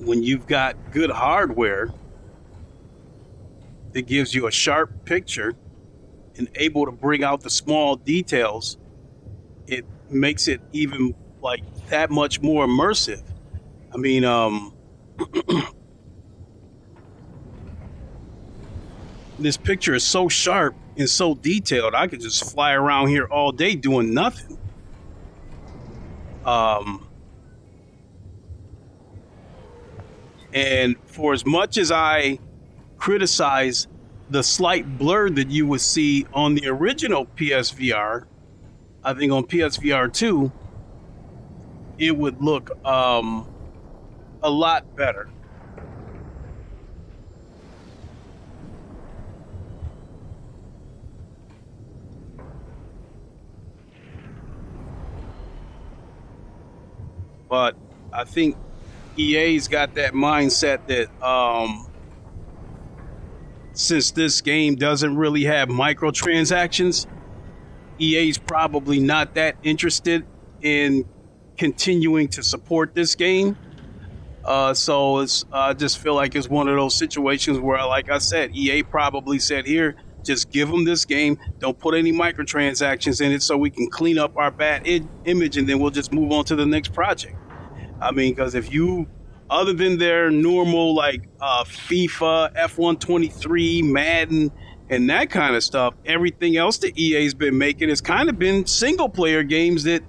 when you've got good hardware that gives you a sharp picture and able to bring out the small details, it makes it even like that much more immersive. I mean, this picture is so sharp and so detailed, I could just fly around here all day doing nothing. And for as much as I criticize the slight blur that you would see on the original PSVR, I think on PSVR 2, it would look a lot better. But I think EA's got that mindset that since this game doesn't really have microtransactions, EA's probably not that interested in continuing to support this game. So it's, I just feel like it's one of those situations where, like I said, EA probably said, here, just give them this game. Don't put any microtransactions in it so we can clean up our bad image, and then we'll just move on to the next project. I mean, because if you, other than their normal like FIFA, F123, Madden, and that kind of stuff, everything else that EA's been making has kind of been single player games that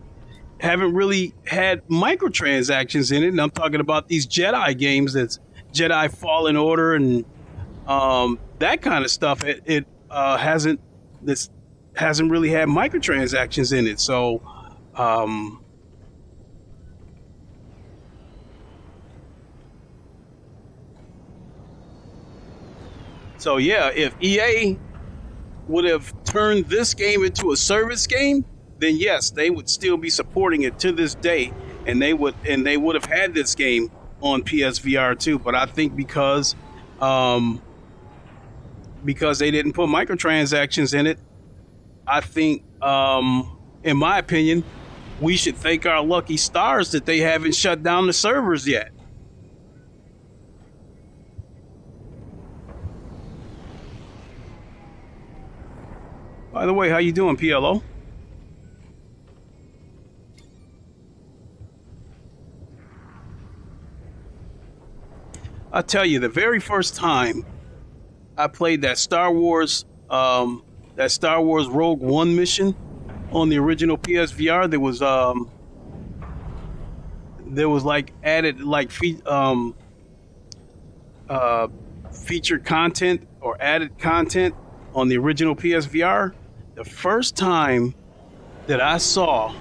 haven't really had microtransactions in it. And I'm talking about these Jedi games, that's Jedi Fallen Order and that kind of stuff. It hasn't really had microtransactions in it. So So yeah, if EA would have turned this game into a service game, then yes, they would still be supporting it to this day, and they would have had this game on PSVR 2. But I think because they didn't put microtransactions in it, I think, in my opinion, we should thank our lucky stars that they haven't shut down the servers yet. By the way, how you doing, PLO? I tell you, the very first time I played that Star Wars Rogue One mission on the original PSVR, there was like added like featured content or added content on the original PSVR. The first time that I saw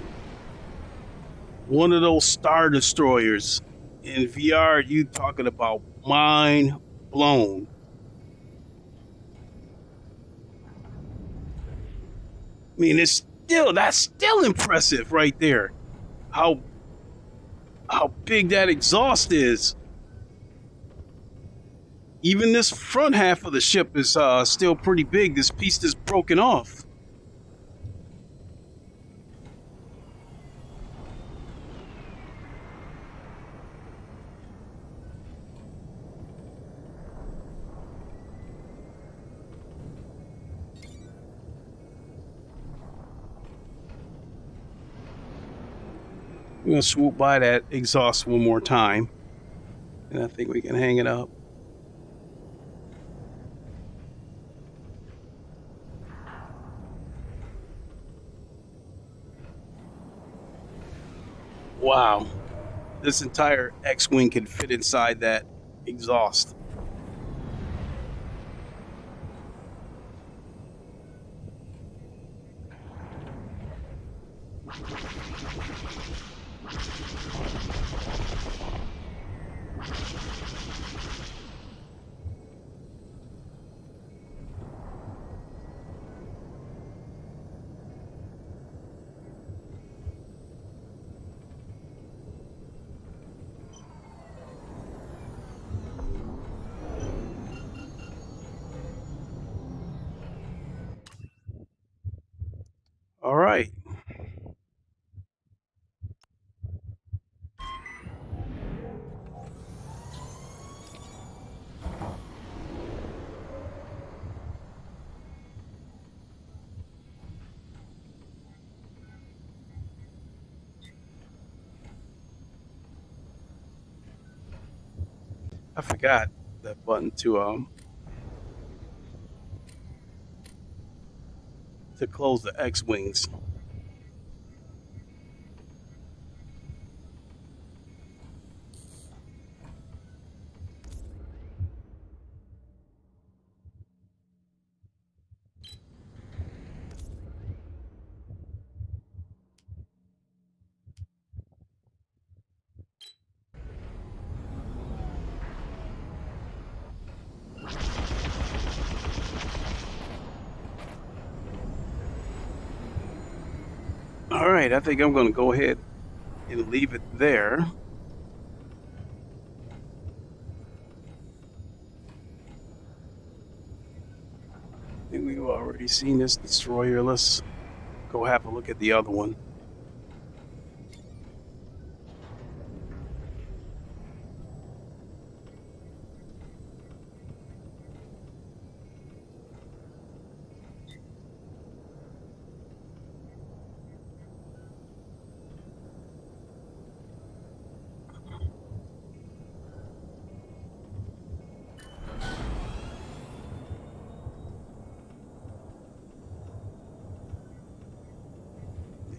one of those Star Destroyers in VR, you talking about mind blown. I mean, that's still impressive right there. How big that exhaust is. Even this front half of the ship is still pretty big. This piece is broken off. I'm gonna swoop by that exhaust one more time, and I think we can hang it up. Wow, this entire X-Wing can fit inside that exhaust. All right. I forgot that button to close the X-Wings. All right, I think I'm going to go ahead and leave it there. I think we've already seen this destroyer. Let's go have a look at the other one.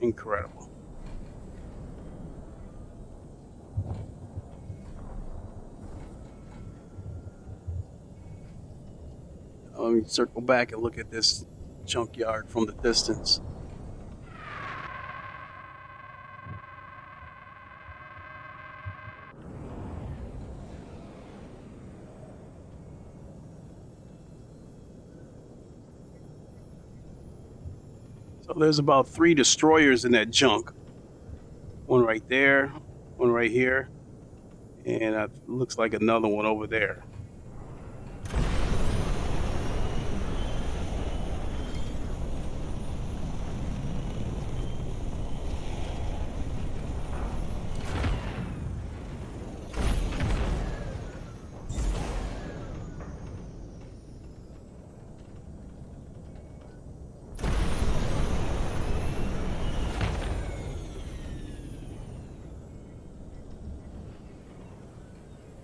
Incredible. Let me circle back and look at this junkyard from the distance. So there's about 3 destroyers in that junk. One right there, one right here, and looks like another one over there.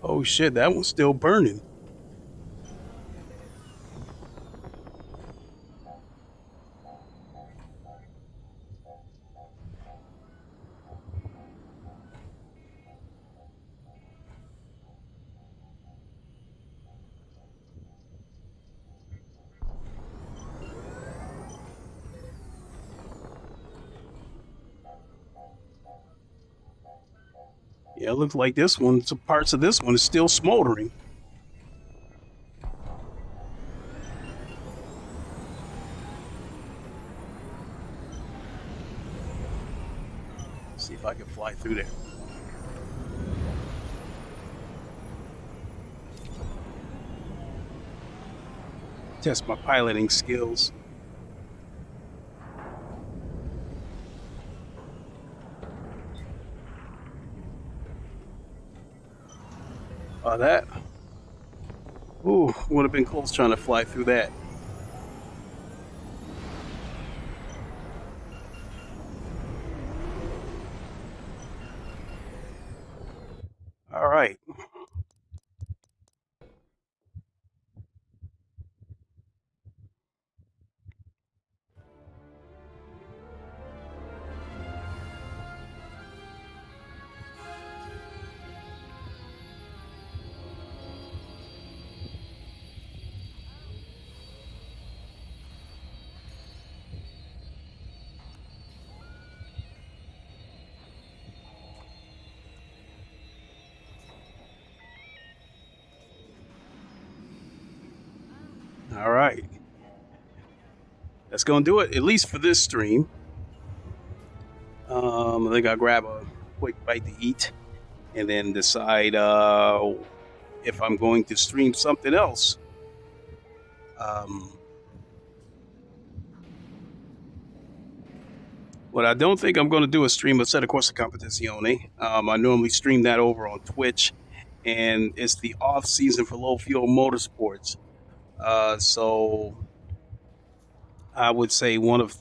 Oh shit, that one's still burning. Yeah, it looks like this one, some parts of this one is still smoldering. See if I can fly through there. Test my piloting skills. That. Ooh, would have been close trying to fly through that. All right. All right. That's going to do it, at least for this stream. I think I'll grab a quick bite to eat and then decide if I'm going to stream something else. What I don't think I'm going to do is stream a set of Corsa Competizione. I normally stream that over on Twitch, and it's the off season for low fuel motorsports. So I would say one of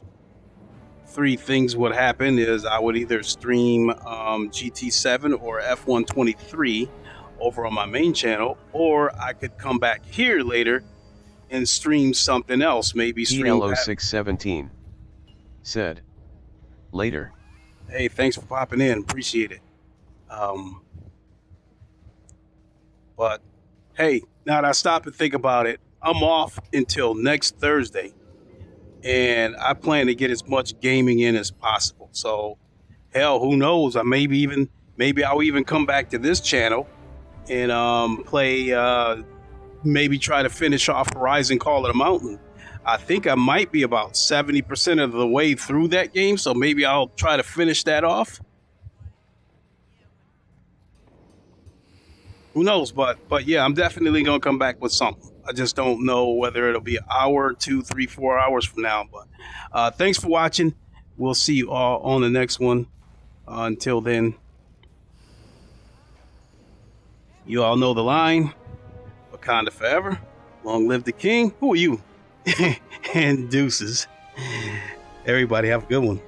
3 things would happen is I would either stream GT7 or F123 over on my main channel, or I could come back here later and stream something else, maybe stream ELO617 said later. Hey, thanks for popping in, appreciate it. But hey, now that I stop and think about it, I'm off until next Thursday, and I plan to get as much gaming in as possible. So, hell, who knows? Maybe I'll even come back to this channel and play. Maybe try to finish off Horizon Call of the Mountain. I think I might be about 70% of the way through that game, so maybe I'll try to finish that off. Who knows? But yeah, I'm definitely gonna come back with something. I just don't know whether it'll be an hour, 2, 3, 4 hours from now. But thanks for watching. We'll see you all on the next one. Until then, you all know the line. Wakanda forever. Long live the king. Who are you? And deuces. Everybody have a good one.